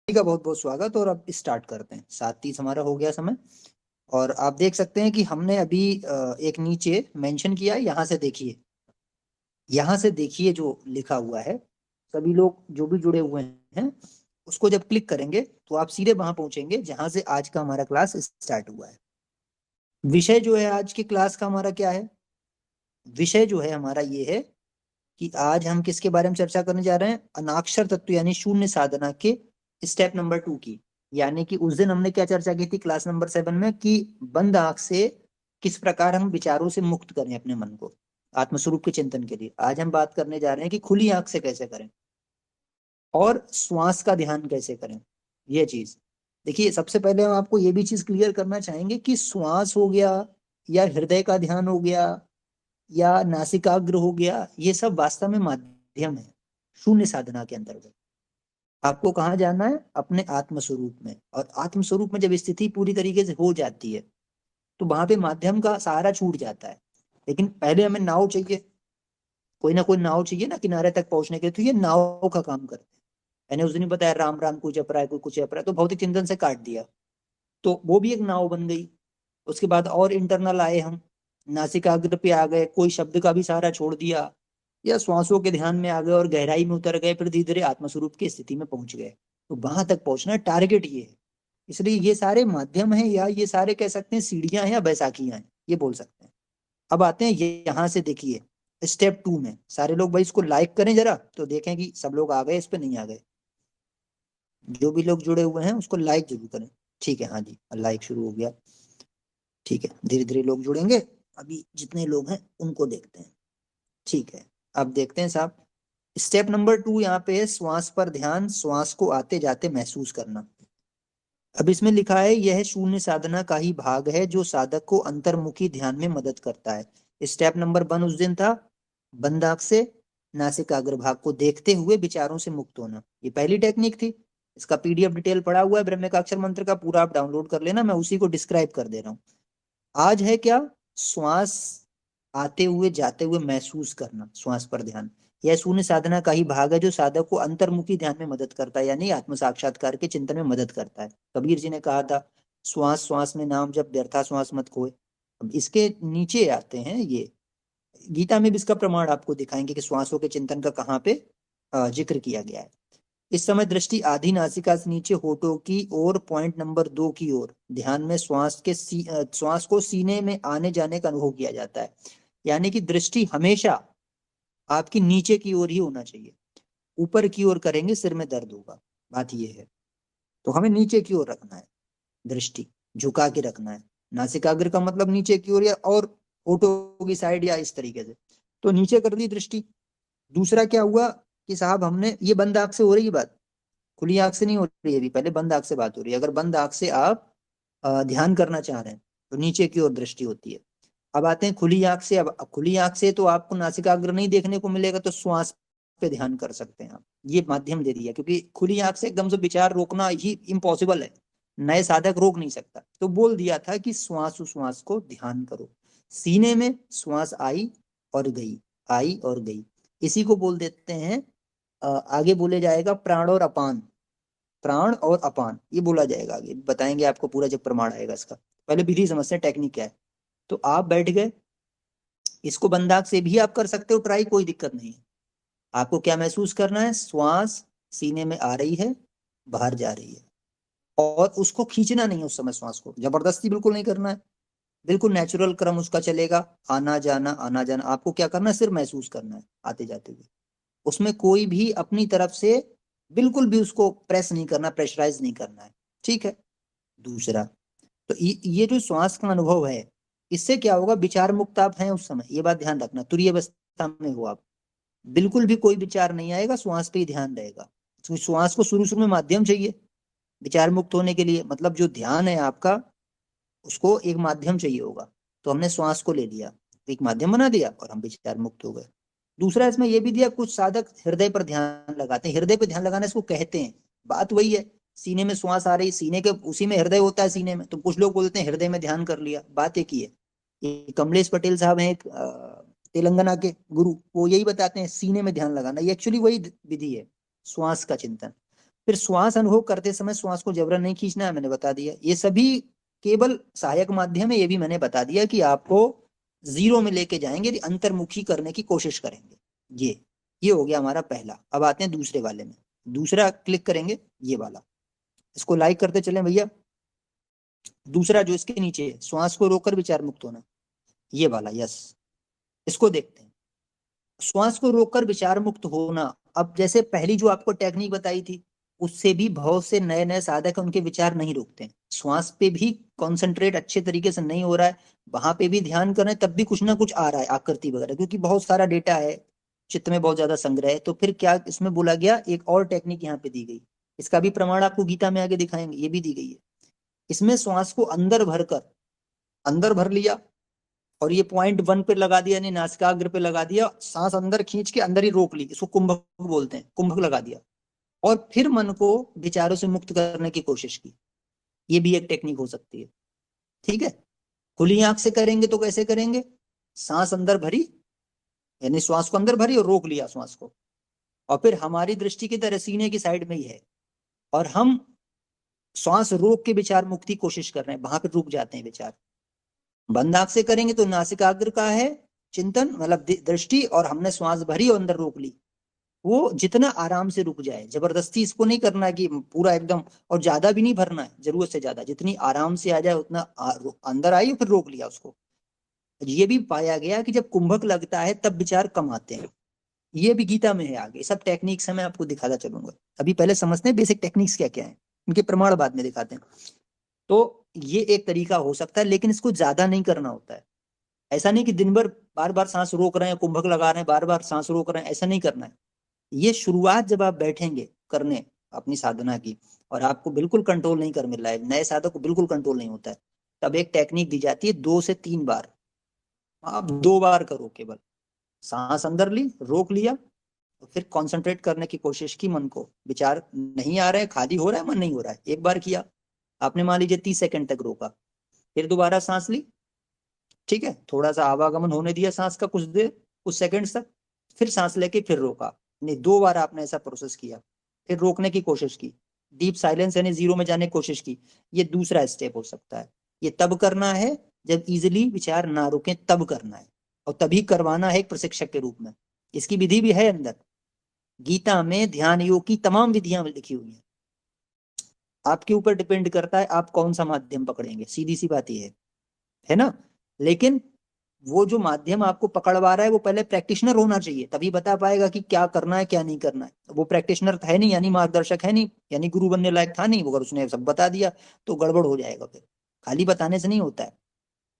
का बहुत बहुत स्वागत। और अब स्टार्ट करते हैं। 7:30 हमारा हो गया समय। और आप देख सकते हैं कि हमने अभी एक नीचे मेंशन किया है। यहाँ से देखिए, यहाँ से देखिए जो लिखा हुआ है, सभी लोग जो भी जुड़े हुए हैं उसको जब क्लिक करेंगे तो आप सीधे वहां पहुंचेंगे जहां से आज का हमारा क्लास स्टार्ट हुआ है। विषय जो है आज की क्लास का हमारा क्या है? विषय जो है हमारा ये है कि आज हम किसके बारे में चर्चा करने जा रहे हैं? अनाक्षर तत्व यानी शून्य साधना के स्टेप नंबर 2 की। यानी कि उस दिन हमने क्या चर्चा की थी क्लास नंबर 7 में कि बंद आंख से किस प्रकार हम विचारों से मुक्त करें अपने मन को आत्मस्वरूप के चिंतन के लिए। आज हम बात करने जा रहे हैं कि खुली आंख से कैसे करें और श्वास का ध्यान कैसे करें। ये चीज देखिए, सबसे पहले हम आपको ये भी चीज क्लियर करना चाहेंगे कि श्वास हो गया या हृदय का ध्यान हो गया या नासिकाग्र हो गया, ये सब वास्तव में माध्यम है शून्य साधना के अंतर्गत। आपको कहाँ जाना है? अपने आत्म स्वरूप में। और आत्म स्वरूप में जब स्थिति पूरी तरीके से हो जाती है तो वहां पे माध्यम का सहारा छूट जाता है। लेकिन पहले हमें नाव चाहिए, कोई ना कोई नाव चाहिए ना किनारे तक पहुंचने के लिए। तो ये नाव का काम करते हैं। मैंने उस दिन ही बताया, राम राम कोई जप रहा है, कोई कुछ जप रहा है, तो भौतिक चिंतन से काट दिया, तो वो भी एक नाव बन गई। उसके बाद और इंटरनल आए हम, नासिकाग्र पे आ गए, कोई शब्द का भी सहारा छोड़ दिया या श्वासों के ध्यान में आ गए और गहराई में उतर गए, फिर धीरे धीरे आत्मस्वरूप की स्थिति में पहुंच गए। तो वहां तक पहुंचना टारगेट ये है। इसलिए ये सारे माध्यम हैं या ये सारे कह सकते हैं सीढ़ियां हैं या बैसाखियां हैं, ये बोल सकते हैं। अब आते हैं ये यहाँ से देखिए स्टेप 2 में। सारे लोग भाई इसको लाइक करें जरा, तो देखें कि सब लोग आ गए, इस पे नहीं आ गए। जो भी लोग जुड़े हुए हैं उसको लाइक जरूर करें। ठीक है, हाँ जी, लाइक शुरू हो गया। ठीक है, धीरे धीरे लोग जुड़ेंगे। अभी जितने लोग हैं उनको देखते हैं। ठीक है, अब देखते हैं साहब। स्टेप नंबर 2 यहाँ पे है श्वास पर ध्यान, श्वास को आते जाते महसूस करना। अब इसमें लिखा है यह शून्य साधना का ही भाग है जो साधक को अंतर्मुखी ध्यान में मदद करता है। स्टेप नंबर 1 उस दिन था बंद आंख से नासिकाग्र भाग को देखते हुए विचारों से मुक्त होना। ये पहली टेक्निक थी। इसका पीडीएफ डिटेल पड़ा हुआ है ब्रह्मकाक्षर मंत्र का, पूरा आप डाउनलोड कर लेना, मैं उसी को डिस्क्राइब कर दे रहा हूँ। आज है क्या? श्वास आते हुए जाते हुए महसूस करना, श्वास पर ध्यान। यह शून्य साधना का ही भाग है जो साधक को अंतर्मुखी ध्यान में मदद करता है, यानी आत्म साक्षात्कार के चिंतन में मदद करता है। कबीर जी ने कहा था, श्वास श्वास में नाम जब व्यर्था श्वास मत खोए। अब इसके नीचे आते हैं ये, गीता में भी इसका प्रमाण आपको दिखाएंगे कि श्वासों के चिंतन का कहाँ पे जिक्र किया गया है। इस समय दृष्टि आधी नासिका से नीचे होठों की ओर, पॉइंट नंबर 2 की ओर ध्यान में श्वास को सीने में आने जाने का अनुभव किया जाता है। यानी कि दृष्टि हमेशा आपकी नीचे की ओर ही होना चाहिए। ऊपर की ओर करेंगे सिर में दर्द होगा, बात यह है। तो हमें नीचे की ओर रखना है, दृष्टि झुका के रखना है। नासिकाग्र का मतलब नीचे की ओर या और होठों की साइड या इस तरीके से। तो नीचे कर दी दृष्टि। दूसरा क्या हुआ कि साहब हमने ये बंद आंख से हो रही है बात, खुली आंख से नहीं हो रही है अभी, पहले बंद आंख से बात हो रही है। अगर बंद आंख से आप ध्यान करना चाह रहे हैं तो नीचे की ओर दृष्टि होती है। अब आते हैं खुली आंख से। अब खुली आंख से तो आपको नासिकाग्र नहीं देखने को मिलेगा, तो श्वास पे ध्यान कर सकते हैं आप। ये माध्यम दे दिया, क्योंकि खुली आंख से एकदम से विचार रोकना ही इम्पॉसिबल है, नए साधक रोक नहीं सकता। तो बोल दिया था कि श्वास श्वास को ध्यान करो। सीने में श्वास आई और गई, आई और गई, इसी को बोल देते हैं। आगे बोले जाएगा प्राण और अपान, प्राण और अपान ये बोला जाएगा। आगे बताएंगे आपको पूरा जब प्रमाण आएगा इसका। पहले विधि समझते हैं, टेक्निक क्या है। तो आप बैठ गए, इसको बंदाक से भी आप कर सकते हो ट्राई, कोई दिक्कत नहीं है। आपको क्या महसूस करना है? श्वास सीने में आ रही है, बाहर जा रही है, और उसको खींचना नहीं है। उस समय श्वास को जबरदस्ती बिल्कुल नहीं करना है, बिल्कुल नेचुरल क्रम उसका चलेगा। आना जाना आना जाना, आपको क्या करना है? सिर्फ महसूस करना है आते जाते हुए। उसमें कोई भी अपनी तरफ से बिल्कुल भी उसको प्रेस नहीं करना, प्रेशराइज नहीं करना है। ठीक है। दूसरा, तो ये जो श्वास का अनुभव है, इससे क्या होगा? विचार मुक्त आप हैं उस समय, ये बात ध्यान रखना। तुरीय अवस्था में हो आप, बिल्कुल भी कोई विचार नहीं आएगा, श्वास पे ही ध्यान रहेगा। तो श्वास को शुरू शुरू में माध्यम चाहिए विचार मुक्त होने के लिए, मतलब जो ध्यान है आपका उसको एक माध्यम चाहिए होगा। तो हमने श्वास को ले लिया, एक माध्यम बना दिया और हम विचार मुक्त हो गए। दूसरा इसमें यह भी दिया, कुछ साधक हृदय पर ध्यान लगाते हैं। हृदय पर ध्यान लगाना इसको कहते हैं। बात वही है, सीने में श्वास आ रही, सीने के उसी में हृदय होता है सीने में, तो कुछ लोग बोलते हैं हृदय में ध्यान कर लिया, बात एक ही है। ये कमलेश पटेल साहब हैं एक तेलंगाना के गुरु, वो यही बताते हैं सीने में ध्यान लगाना, ये एक्चुअली वही विधि है श्वास का चिंतन। फिर श्वास अनुभव करते समय श्वास को जबरन नहीं खींचना है, मैंने बता दिया। ये सभी केवल सहायक माध्यम है, ये भी मैंने बता दिया कि आपको 0 में लेके जाएंगे, अंतर्मुखी करने की कोशिश करेंगे। ये हो गया हमारा पहला। अब आते हैं दूसरे वाले में। दूसरा क्लिक करेंगे, ये वाला, इसको लाइक करते चलें भैया। दूसरा जो इसके नीचे है, श्वास को रोककर विचार मुक्त होना, ये वाला, यस। इसको देखते हैं, श्वास को रोककर विचार मुक्त होना। अब जैसे पहली जो आपको टेक्निक बताई थी, उससे भी बहुत से नए नए साधक उनके विचार नहीं रोकते हैं। श्वास पे भी कंसंट्रेट अच्छे तरीके से नहीं हो रहा है, वहां पे भी ध्यान कर रहे हैं, तब भी कुछ ना कुछ आ रहा है, आकृति वगैरह, क्योंकि बहुत सारा डेटा है, चित्त में बहुत ज्यादा संग्रह है। तो फिर क्या इसमें बोला गया, एक और टेक्निक यहाँ पे दी गई। इसका भी प्रमाण आपको गीता में आगे दिखाएंगे, ये भी दी गई है। इसमें श्वास को अंदर भरकर, अंदर भर लिया और ये पॉइंट 1 पे लगा दिया, यानी नासिकाग्र पे लगा दिया, सांस अंदर खींच के अंदर ही रोक ली, इसको कुंभक बोलते हैं, कुंभक लगा दिया। और फिर मन को विचारों से मुक्त करने की कोशिश की। ये भी एक टेक्निक हो सकती है, ठीक है। खुली आंख से करेंगे तो कैसे करेंगे, सांस अंदर भरी, यानी श्वास को अंदर भरी और रोक लिया श्वास को, और फिर हमारी दृष्टि की तरह सीने की साइड में ही है, और हम श्वास रोक के विचार मुक्ति कोशिश कर रहे हैं, वहां पर रुक जाते हैं विचार। बंद आंख से करेंगे तो नासिकाग्र का है चिंतन, मतलब दृष्टि, और हमने श्वास भरी और अंदर रोक ली। वो जितना आराम से रुक जाए, जबरदस्ती इसको नहीं करना है कि पूरा एकदम, और ज्यादा भी नहीं भरना है, जरूरत से ज्यादा, जितनी आराम से आ जाए उतना अंदर आई और फिर रोक लिया उसको। ये भी पाया गया कि जब कुंभक लगता है तब विचार कम आते हैं। ये भी गीता में है, आगे सब टेक्निक्स है, मैं आपको दिखाता चलूंगा। अभी पहले समझते हैं बेसिक टेक्निक्स क्या क्या है, इनके प्रमाण बाद में दिखाते हैं। तो ये एक तरीका हो सकता है, लेकिन इसको ज्यादा नहीं करना होता है। ऐसा नहीं कि दिन भर बार बार सांस रोक रहे हैं, कुंभक लगा रहे हैं, बार बार सांस रोक रहे हैं, ऐसा नहीं करना है। ये शुरुआत जब आप बैठेंगे करने अपनी साधना की, और आपको बिल्कुल कंट्रोल नहीं कर मिल रहा है, नए साधक को बिल्कुल कंट्रोल नहीं होता है, तब एक टेक्निक दी जाती है, 2 से 3 बार। आप 2 बार करो केवल, सांस अंदर ली, रोक लिया, और फिर कंसंट्रेट करने की कोशिश की, मन को, विचार नहीं आ रहे, खाली हो रहा है, मन नहीं हो रहा है। एक बार किया आपने, मान लीजिए 30 सेकंड तक रोका, फिर दोबारा सांस ली, ठीक है, थोड़ा सा आवागमन होने दिया सांस का, कुछ देर, कुछ सेकंड तक, फिर सांस लेके फिर रोका। नहीं, 2 बार आपने ऐसा प्रोसेस किया, फिर रोकने की कोशिश की, डीप साइलेंस यानी 0 में जाने की कोशिश की। ये दूसरा स्टेप हो सकता है। ये तब करना है जब इजिली विचार ना रुके, तब करना है, और तभी करवाना है एक प्रशिक्षक के रूप में। इसकी विधि भी है अंदर, गीता में ध्यान योग की तमाम विधियां लिखी हुई हैं। आपके ऊपर डिपेंड करता है आप कौन सा माध्यम पकड़ेंगे, सीधी सी बात ये है ना। लेकिन वो जो माध्यम आपको पकड़वा रहा है, वो पहले प्रैक्टिशनर होना चाहिए, तभी बता पाएगा कि क्या करना है क्या नहीं करना है। वो प्रैक्टिशनर है नहीं, यानी मार्गदर्शक है नहीं, यानी गुरु बनने लायक था नहीं, अगर उसने सब बता दिया तो गड़बड़ हो जाएगा। फिर खाली बताने से नहीं होता है,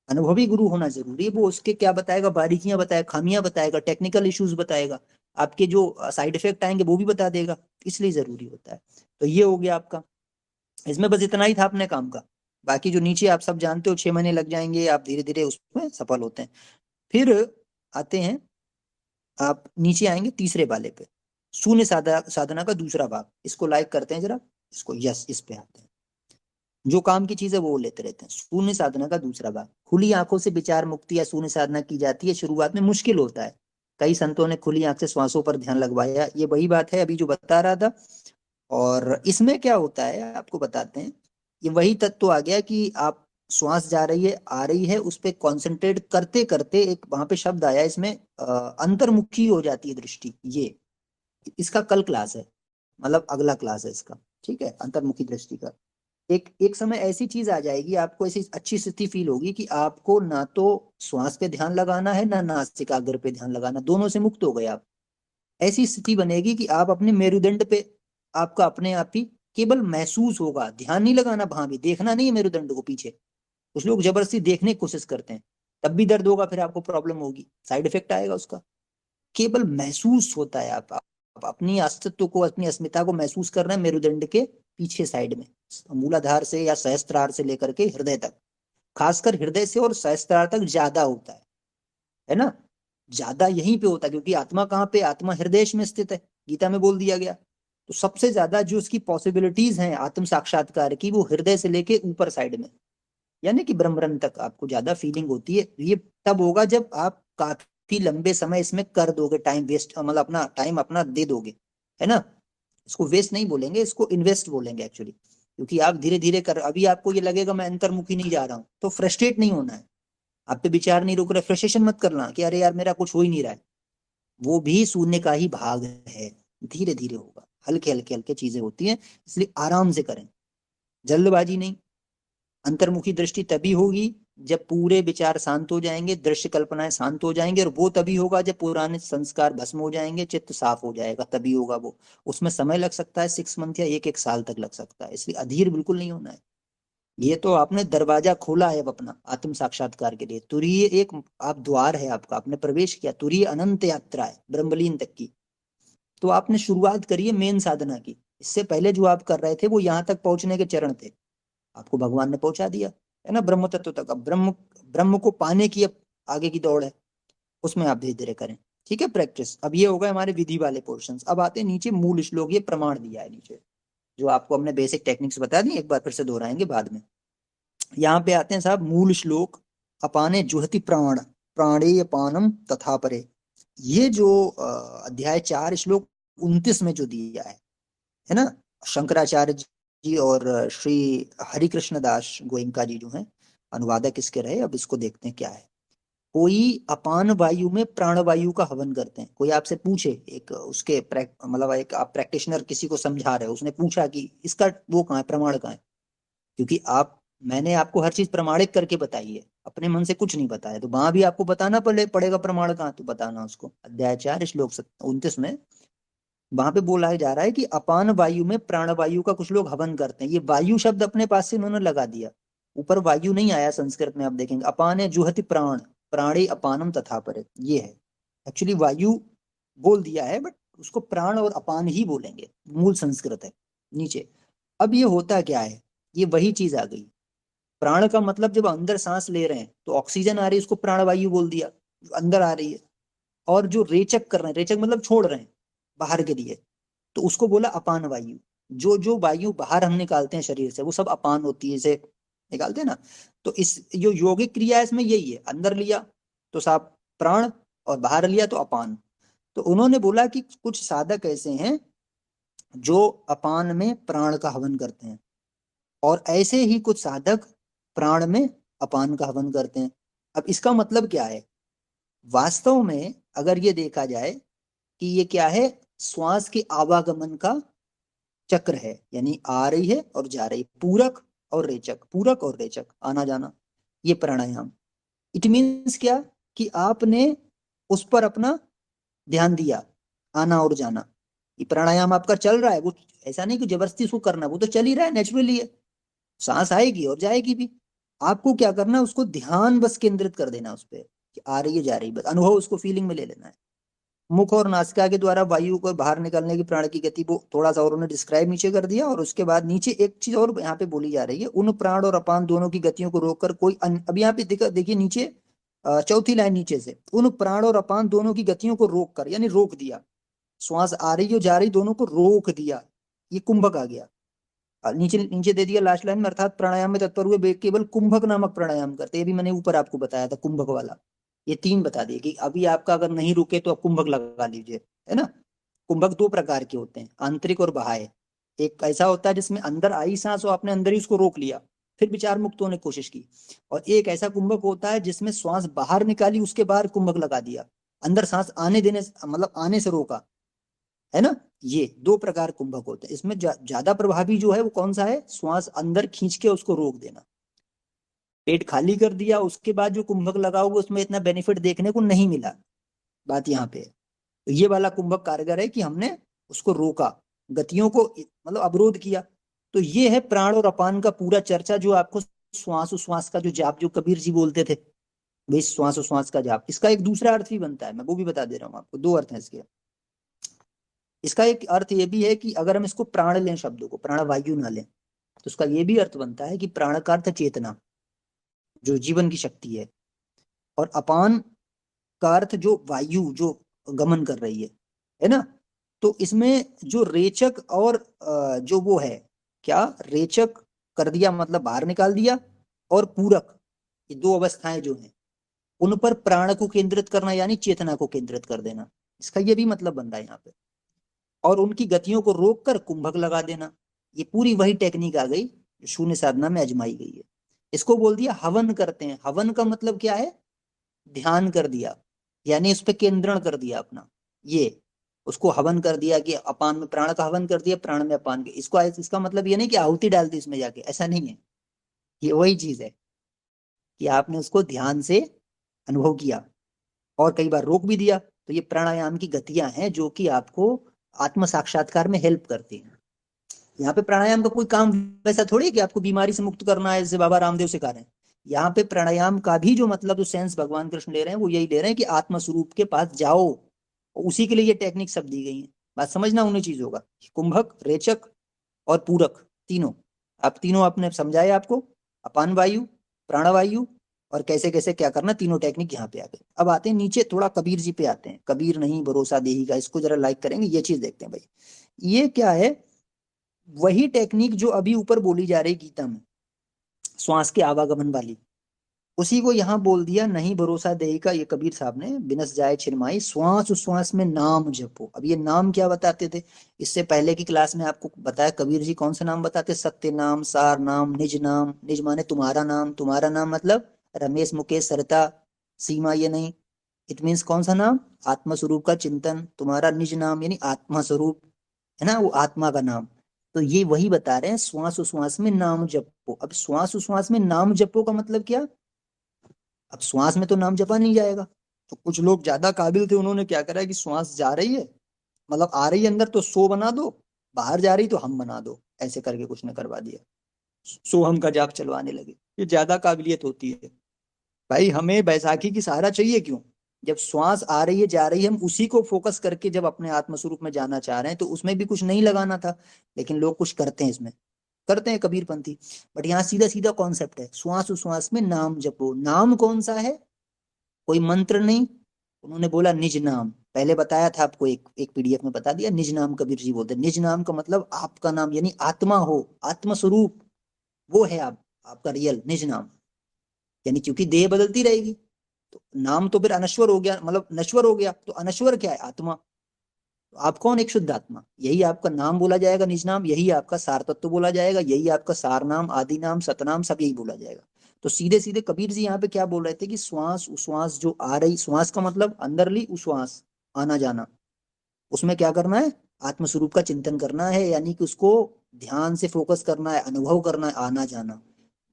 अनुभवी गुरु होना जरूरी है। वो उसके क्या बताएगा, बारीकियां बताएगा, खामियां बताएगा, टेक्निकल इश्यूज बताएगा, आपके जो साइड इफेक्ट आएंगे वो भी बता देगा, इसलिए जरूरी होता है। तो ये हो गया आपका, इसमें बस इतना ही था अपने काम का। बाकी जो नीचे आप सब जानते हो, 6 महीने लग जाएंगे, आप धीरे धीरे उसमें सफल होते हैं। फिर आते हैं, आप नीचे आएंगे तीसरे वाले पे, शून्य साधना का दूसरा भाग। इसको लाइक करते हैं जरा, इसको, यस, इस पे आते हैं। जो काम की चीज है वो लेते रहते हैं। शून्य साधना का दूसरा भाग, खुली आंखों से विचार मुक्ति या शून्य साधना की जाती है। शुरुआत में मुश्किल होता है, कई संतों ने खुली आंख से श्वासों पर ध्यान लगवाया, ये वही बात है अभी जो बता रहा था। और इसमें क्या होता है आपको बताते हैं, ये वही तत्व आ गया कि आप, श्वास जा रही है आ रही है, उस पर कॉन्सेंट्रेट करते करते, एक वहां पे शब्द आया इसमें, अंतर्मुखी हो जाती है दृष्टि। ये इसका कल क्लास है, मतलब अगला क्लास है इसका, ठीक है, अंतर्मुखी दृष्टि का। एक एक समय ऐसी चीज आ जाएगी, आपको ऐसी अच्छी स्थिति फील होगी कि आपको ना तो श्वास पे ध्यान लगाना है, ना नासिकाग्र पे ध्यान लगाना, दोनों से मुक्त हो गए आप। ऐसी स्थिति बनेगी कि आप अपने मेरुदंड पे, आपका अपने आप ही केवल महसूस होगा, ध्यान नहीं लगाना, वहां भी देखना नहीं है मेरुदंड को पीछे। कुछ लोग जबरदस्ती देखने की कोशिश करते हैं, तब भी दर्द होगा, फिर आपको प्रॉब्लम होगी, साइड इफेक्ट आएगा उसका। केवल महसूस होता है, आप अपनी अस्तित्व को, अपनी अस्मिता को महसूस कर रहे हैं मेरुदंड के पीछे साइड में, मूलाधार से या सहस्त्रार से लेकर के हृदय तक। खासकर हृदय से और सहस्त्रार तक ज्यादा होता है ना, ज्यादा यहीं पे होता है, क्योंकि आत्मा कहाँ पे, आत्मा हृदय में स्थित है, गीता में बोल दिया गया। तो सबसे ज्यादा जो उसकी पॉसिबिलिटीज हैं आत्म साक्षात्कार की, वो हृदय से लेके ऊपर साइड में, यानी कि ब्रह्मरंध्र तक आपको ज्यादा फीलिंग होती है। ये तब होगा जब आप काफी लंबे समय इसमें कर दोगे, टाइम वेस्ट, मतलब अपना टाइम अपना दे दोगे, है ना। इसको वेस्ट नहीं बोलेंगे, इसको इन्वेस्ट बोलेंगे एक्चुअली, क्योंकि आप धीरे धीरे कर, अभी आपको ये लगेगा मैं अंतर्मुखी नहीं जा रहा हूँ, तो फ्रस्ट्रेट नहीं होना है, आप पे विचार नहीं रुक रहा, फ्रस्ट्रेशन मत करना कि अरे यार मेरा कुछ हो ही नहीं रहा है, वो भी शून्य का ही भाग है, धीरे धीरे होगा, हल्के हल्के हल्के चीजें होती हैं, इसलिए आराम से करें, जल्दबाजी नहीं। अंतर्मुखी दृष्टि तभी होगी जब पूरे विचार शांत हो जाएंगे, दृश्य कल्पनाएं शांत हो जाएंगे, और वो तभी होगा जब पुराने संस्कार भस्म हो जाएंगे, चित्त साफ हो जाएगा, तभी होगा वो। उसमें समय लग सकता है, 6 मंथ या एक एक साल तक लग सकता है, इसलिए अधीर बिल्कुल नहीं होना है। ये तो आपने दरवाजा खोला है अब अपना आत्म साक्षात्कार के लिए, तुरीय एक आप द्वार है आपका, आपने प्रवेश किया, तुरीय अनंत यात्रा है ब्रह्मलीन तक की। तो आपने शुरुआत करी है मेन साधना की, इससे पहले जो आप कर रहे थे वो यहाँ तक पहुंचने के चरण थे, आपको भगवान ने पहुंचा दिया है ना ब्रह्म तत्व तक। अब ब्रह्म ब्रह्म को पाने की अब आगे की दौड़ है, उसमें आप धीरे धीरे करें, ठीक है प्रैक्टिस। अब ये हो गए हमारे विधि वाले पोर्शंस, अब आते हैं नीचे मूल श्लोक, ये प्रमाण दिया है नीचे, जो आपको हमने बेसिक टेक्निक्स बता दी, एक बार फिर से दोहराएंगे बाद में। यहाँ पे आते हैं साहब मूल श्लोक, अपाने जुहति प्राण प्राणेय पानम तथा परे। ये जो अध्याय 4 श्लोक 29 में जो दिया है ना, शंकराचार्य जी और श्री हरिकृष्ण दास गोयंका जी जो हैं अनुवादक इसके रहे। अब इसको देखते हैं क्या है। कोई अपान वायु में प्राण वायु का हवन करते हैं, कोई आपसे पूछे, एक उसके मतलब एक आप प्रैक्टिशनर किसी को समझा रहे हो, उसने पूछा कि इसका वो कहाँ है, प्रमाण कहाँ है, क्योंकि आप, मैंने आपको हर चीज प्रमाणित करके बताई है, अपने मन से कुछ नहीं बताया, तो वहां भी आपको बताना पड़ेगा प्रमाण कहाँ, तो बताना उसको। अध्याय 4 श्लोक 29 में वहां पे बोला जा रहा है कि अपान वायु में प्राण वायु का कुछ लोग हवन करते हैं, ये वायु शब्द अपने पास से इन्होंने लगा दिया, ऊपर वायु नहीं आया संस्कृत में, आप देखेंगे अपान है जुहति प्राण प्राणे अपानम तथा परे, ये है एक्चुअली वायु बोल दिया है, बट उसको प्राण और अपान ही बोलेंगे, मूल संस्कृत है नीचे। अब ये होता क्या है, ये वही चीज आ गई, प्राण का मतलब जब अंदर सांस ले रहे हैं तो ऑक्सीजन आ रही है, उसको प्राण वायु बोल दिया, जो अंदर आ रही है, और जो रेचक कर रहे हैं, रेचक मतलब छोड़ रहे हैं बाहर के लिए, तो उसको बोला अपान वायु। जो जो वायु बाहर हम निकालते हैं शरीर से वो सब अपान होती है, इसे निकालते हैं ना। तो इस जो योगिक क्रिया है इसमें यही है, अंदर लिया तो साफ प्राण, और बाहर लिया तो अपान। तो उन्होंने बोला कि कुछ साधक ऐसे हैं जो अपान में प्राण का हवन करते हैं, और ऐसे ही कुछ साधक प्राण में अपान का हवन करते हैं। अब इसका मतलब क्या है, वास्तव में अगर ये देखा जाए कि ये क्या है, श्वास के आवागमन का चक्र है, यानी आ रही है और जा रही, पूरक और रेचक, पूरक और रेचक, आना जाना, ये प्राणायाम। इट मीन्स क्या, कि आपने उस पर अपना ध्यान दिया, आना और जाना, ये प्राणायाम आपका चल रहा है, वो ऐसा नहीं कि जबरदस्ती उसको करना, वो तो चल ही रहा है, नेचुरली है, सांस आएगी और जाएगी भी। आपको क्या करना है, उसको ध्यान बस केंद्रित कर देना उस पर, कि आ रही है जा रही है, बस अनुभव उसको फीलिंग में ले लेना है। मुख और नासिका के द्वारा वायु को बाहर निकलने की प्राण की गति, वो थोड़ा सा और उन्होंने डिस्क्राइब नीचे कर दिया, और उसके बाद नीचे एक चीज और यहाँ पे बोली जा रही है, उन प्राण और अपान दोनों की गतियों को रोककर कोई अब यहाँ पे देखिए नीचे, चौथी लाइन नीचे से, उन प्राण और अपान दोनों की गतियों को रोक कर, यानी रोक दिया, श्वास आ रही हो जा रही दोनों को रोक दिया, ये कुंभक आ गया। नीचे नीचे दे दिया लास्ट लाइन में, अर्थात प्राणायाम में तत्पर हुए वे केवल कुंभक नामक प्राणायाम करते, ये भी मैंने ऊपर आपको बताया था कुंभक वाला। ये 3 बता दिए कि अभी आपका अगर नहीं रुके तो आप कुंभक लगा लीजिए, है ना। कुंभक 2 प्रकार के होते हैं, आंतरिक और बाह्य। एक ऐसा होता है जिसमें अंदर आई सांस और आपने अंदर ही उसको रोक लिया, फिर विचार मुक्त होने की कोशिश की। और एक ऐसा कुंभक होता है जिसमें श्वास बाहर निकाली, उसके बाहर कुंभक लगा दिया, अंदर सांस आने देने, मतलब आने से रोका, है ना। ये 2 प्रकार कुंभक होते हैं, इसमें ज्यादा प्रभावी जो है वो कौन सा है, श्वास अंदर खींच के उसको रोक देना, पेट खाली कर दिया उसके बाद जो कुंभक लगाओगे उसमें इतना बेनिफिट देखने को नहीं मिला, बात यहाँ पे है। तो ये वाला कुंभक कारगर है कि हमने उसको रोका, गतियों को मतलब अवरोध किया। तो ये है प्राण और अपान का पूरा चर्चा, जो आपको श्वास उश्वास का जो जाप, जो कबीर जी बोलते थे, वही श्वास उश्वास का जाप। इसका एक दूसरा अर्थ भी बनता है, मैं वो भी बता दे रहा हूँ आपको, 2 अर्थ है इसके। इसका एक अर्थ ये भी है कि अगर हम इसको प्राण लें, शब्दों को प्राण वायु ना लें, तो उसका ये भी अर्थ बनता है कि प्राण का अर्थ चेतना, जो जीवन की शक्ति है, और अपान का अर्थ जो वायु जो गमन कर रही है ना। तो इसमें जो रेचक और जो वो है, क्या रेचक कर दिया मतलब बाहर निकाल दिया, और पूरक, ये 2 अवस्थाएं जो हैं उन पर प्राण को केंद्रित करना, यानी चेतना को केंद्रित कर देना, इसका ये भी मतलब बन रहा है यहाँ पे। और उनकी गतियों को रोक कर कुंभक लगा देना। ये पूरी वही टेक्निक आ गई जो शून्य साधना में आजमाई गई है। इसको बोल दिया हवन करते हैं। हवन का मतलब क्या है? ध्यान कर दिया, यानी उस पर केंद्रण कर दिया अपना। ये उसको हवन कर दिया कि अपान में प्राण का हवन कर दिया, प्राण में अपान के। इसको इसका मतलब ये नहीं कि आहुति डाल दी इसमें जाके, ऐसा नहीं है। ये वही चीज है कि आपने उसको ध्यान से अनुभव किया और कई बार रोक भी दिया। तो ये प्राणायाम की गतियां हैं जो कि आपको आत्म साक्षात्कार में हेल्प करती हैं। यहाँ पे प्राणायाम का कोई काम वैसा थोड़ी है कि आपको बीमारी से मुक्त करना है, जैसे बाबा रामदेव सिखा रहे हैं। यहाँ पे प्राणायाम का भी जो मतलब, जो सेंस भगवान कृष्ण ले रहे हैं वो यही ले रहे हैं कि आत्म स्वरूप के पास जाओ। और उसी के लिए ये टेक्निक सब दी गई है। बात समझना उन्हीं चीज होगा। कुंभक, रेचक और पूरक, तीनों। आप तीनों आपने समझाया आपको, अपान वायु, प्राणवायु और कैसे कैसे क्या करना, तीनों टेक्निक यहाँ पे आ गए। अब आते हैं नीचे, थोड़ा कबीर जी पे आते हैं। कबीर नहीं भरोसा देही का, इसको जरा लाइक करेंगे, ये चीज देखते हैं भाई। ये क्या है? वही टेक्निक जो अभी ऊपर बोली जा रही गीता में, श्वास के आवागमन वाली, उसी को यहाँ बोल दिया। नहीं भरोसा देही का, ये कबीर साहब ने, बिनस जाए छिरमाई, श्वास उश्वास में नाम जपो। अब ये नाम क्या बताते थे? इससे पहले की क्लास में आपको बताया कबीर जी कौन सा नाम बताते? सत्य नाम, सार नाम, निज नाम। निज माने तुम्हारा नाम। तुम्हारा नाम मतलब रमेश, मुकेश, सरिता, सीमा, ये नहीं। इट मीन्स कौन सा नाम? आत्मा स्वरूप का चिंतन। तुम्हारा निज नाम यानी आत्मा स्वरूप, है ना, वो आत्मा का नाम। तो ये वही बता रहे हैं, श्वास उश्वास में नाम जपो। अब श्वास उश्वास में नाम जपो का मतलब क्या? अब श्वास में तो नाम जपा नहीं जाएगा। तो कुछ लोग ज्यादा काबिल थे, उन्होंने क्या करा कि श्वास जा रही है, मतलब आ रही है अंदर तो सो बना दो, बाहर जा रही तो हम बना दो, ऐसे करके कुछ ने करवा दिया। सो हम का जाप चलवाने लगे। ये ज्यादा काबिलियत होती है। भाई हमें बैसाखी की सहारा चाहिए क्यों? जब श्वास आ रही है जा रही है, हम उसी को फोकस करके जब अपने आत्म स्वरूप में जाना चाह रहे हैं, तो उसमें भी कुछ नहीं लगाना था। लेकिन लोग कुछ करते हैं इसमें, करते हैं कबीरपंथी। बट यहाँ सीधा सीधा कॉन्सेप्ट है, श्वास उश्वास में नाम जपो। नाम कौन सा है? कोई मंत्र नहीं। उन्होंने बोला निज नाम। पहले बताया था आपको, एक एक पीडीएफ में बता दिया, निज नाम कबीर जी बोलते हैं। निज नाम का मतलब आपका नाम, यानी आत्मा हो, आत्म स्वरूप वो है आप, आपका रियल निज नाम। यानी क्योंकि देह बदलती रहेगी, तो नाम तो फिर अनश्वर हो गया, मतलब नश्वर हो गया। तो अनश्वर क्या है? आत्मा। तो आप कौन? एक शुद्ध आत्मा। यही आपका नाम बोला जाएगा, निज नाम। यही आपका सार तत्व बोला जाएगा। यही आपका सार नाम, आदि नाम, सतनाम, सब यही बोला जाएगा। तो सीधे सीधे कबीर जी यहाँ पे क्या बोल रहे थे कि श्वास उश्वास जो आ रही, श्वास का मतलब अंदरली उश्वास, आना जाना, उसमें क्या करना है? आत्म स्वरूप का चिंतन करना है, यानी कि उसको ध्यान से फोकस करना है, अनुभव करना है, आना जाना।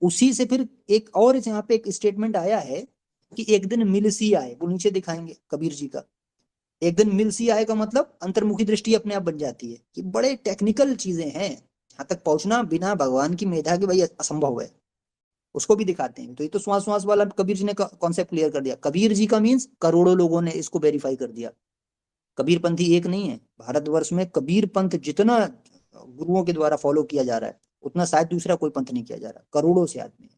उसी से फिर एक और यहाँ पे एक स्टेटमेंट आया है कि एक दिन मिल सी आए, वो नीचे दिखाएंगे कबीर जी का। एक दिन मिल सी आए का मतलब अंतर्मुखी दृष्टि अपने आप बन जाती है। कि बड़े टेक्निकल चीजें हैं, यहाँ तक पहुंचना बिना भगवान की मेधा के भाई असंभव है। उसको भी दिखाते हैं। तो ये तो श्वास श्वास वाला कबीर जी ने कॉन्सेप्ट क्लियर कर दिया। कबीर जी का मीन्स करोड़ों लोगों ने इसको वेरीफाई कर दिया। कबीर पंथी एक नहीं है भारतवर्ष में। कबीर पंथ जितना गुरुओं के द्वारा फॉलो किया जा रहा है, उतना शायद दूसरा कोई पंथ नहीं किया जा रहा। करोड़ों से आदमी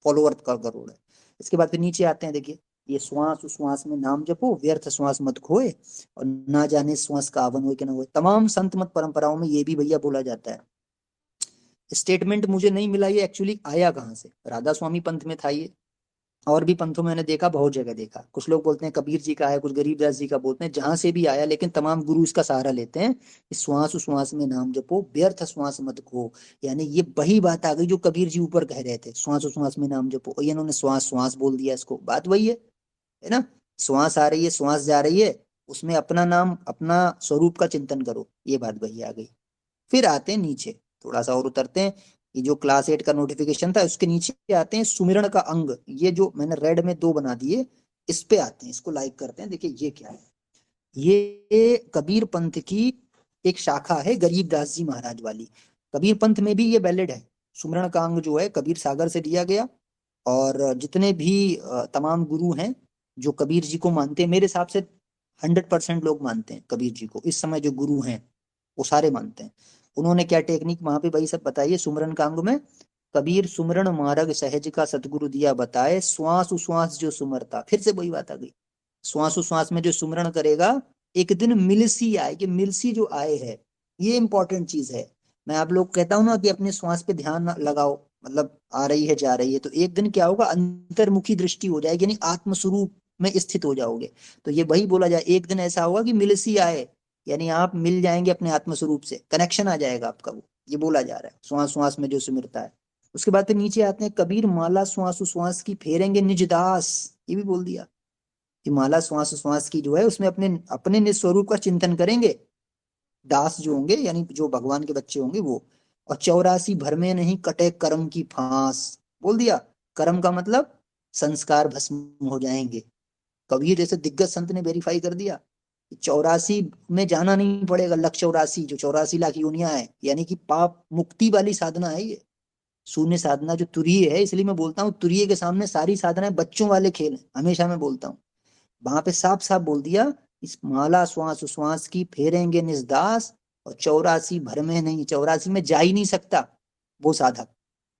फॉलोअर का करोड़ है। इसके बाद फिर नीचे आते हैं, देखिए, ये श्वास उश्वास में नाम जपो, व्यर्थ श्वास मत खोए, और ना जाने श्वास का आवन हो कि ना हो। तमाम संत मत परंपराओं में ये भी भैया बोला जाता है। स्टेटमेंट मुझे नहीं मिला ये एक्चुअली आया कहाँ से। राधा स्वामी पंथ में था ये, और भी पंथों में मैंने देखा, बहुत जगह देखा। कुछ लोग बोलते हैं कबीर जी का है, कुछ गरीबदास जी का बोलते हैं, जहां से भी आया। लेकिन तमाम गुरु इसका सहारा लेते हैं। श्वास उश्वास में नाम जपो, व्यर्थ श्वास मत खो। यानी ये वही बात आ गई जो कबीर जी ऊपर कह रहे थे, श्वास उश्वास में नाम जपो, और ये इन्होंने श्वास श्वास बोल दिया। इसको बात वही है ना। श्वास आ रही है, श्वास जा रही है, उसमें अपना नाम, अपना स्वरूप का चिंतन करो, ये बात वही आ गई। फिर आते हैं नीचे, थोड़ा सा और उतरते हैं। ये जो क्लास 8 का नोटिफिकेशन था उसके नीचे आते हैं, सुमिरन का अंग। ये जो मैंने रेड में 2 बना दिए, इस पे आते हैं, इसको लाइक करते हैं। देखिए ये क्या है? ये कबीर पंथ की एक शाखा है, गरीबदास जी महाराज वाली। कबीर पंथ में भी ये वैलिड है। सुमिरन का अंग जो है कबीर सागर से लिया गया। और जितने भी तमाम गुरु हैं जो कबीर जी को मानते हैं, मेरे हिसाब से 100% लोग मानते हैं कबीर जी को। इस समय जो गुरु हैं वो सारे मानते हैं। उन्होंने क्या टेक्निक वहां पे भाई सब बताइए, सुमरन कांग में। कबीर सुमरन मार्ग सहज का सतगुरु दिया बताए, श्वास उश्वास जो सुमरता। फिर से वही बात आ गई, श्वास उश्वास में जो सुमरण करेगा, एक दिन मिलसी आए। कि मिलसी जो आए है, ये इंपॉर्टेंट चीज है। मैं आप लोग कहता हूं ना कि अपने श्वास पे ध्यान लगाओ, मतलब आ रही है जा रही है, तो एक दिन क्या होगा? अंतर्मुखी दृष्टि हो जाएगी, यानी आत्म स्वरूप में स्थित हो जाओगे। तो ये वही बोला जाए, एक दिन ऐसा होगा कि मिलसी आए, यानी आप मिल जाएंगे अपने आत्म स्वरूप से, कनेक्शन आ जाएगा आपका, वो ये बोला जा रहा है श्वास श्वास में जो सिमरता है। उसके बाद फिर नीचे आते हैं, कबीर माला श्वास श्वास की फेरेंगे निज दास, ये भी बोल दिया कि माला श्वास श्वास की जो है उसमें अपने अपने निज स्वरूप का चिंतन करेंगे दास जो होंगे, यानी जो भगवान के बच्चे होंगे वो। और 84 भर में नहीं कटे कर्म की फांस, बोल दिया। कर्म का मतलब संस्कार भस्म हो जाएंगे। कबीर जैसे दिग्गज संत ने वेरीफाई कर दिया, 84 में जाना नहीं पड़ेगा, लक्ष्य 84 जो 84 लाख योनियां है, यानी कि पाप मुक्ति वाली साधना है ये। शून्य साधना जो तुरीय है, इसलिए मैं बोलता हूँ तुरीय के सामने सारी साधनाएं बच्चों वाले खेल हैं, हमेशा मैं बोलता हूँ। वहां पे साफ साफ बोल दिया, इस माला श्वास श्वास की फेरेंगे निजदास, और 84 भर में नहीं, 84 में जा ही नहीं सकता वो साधक।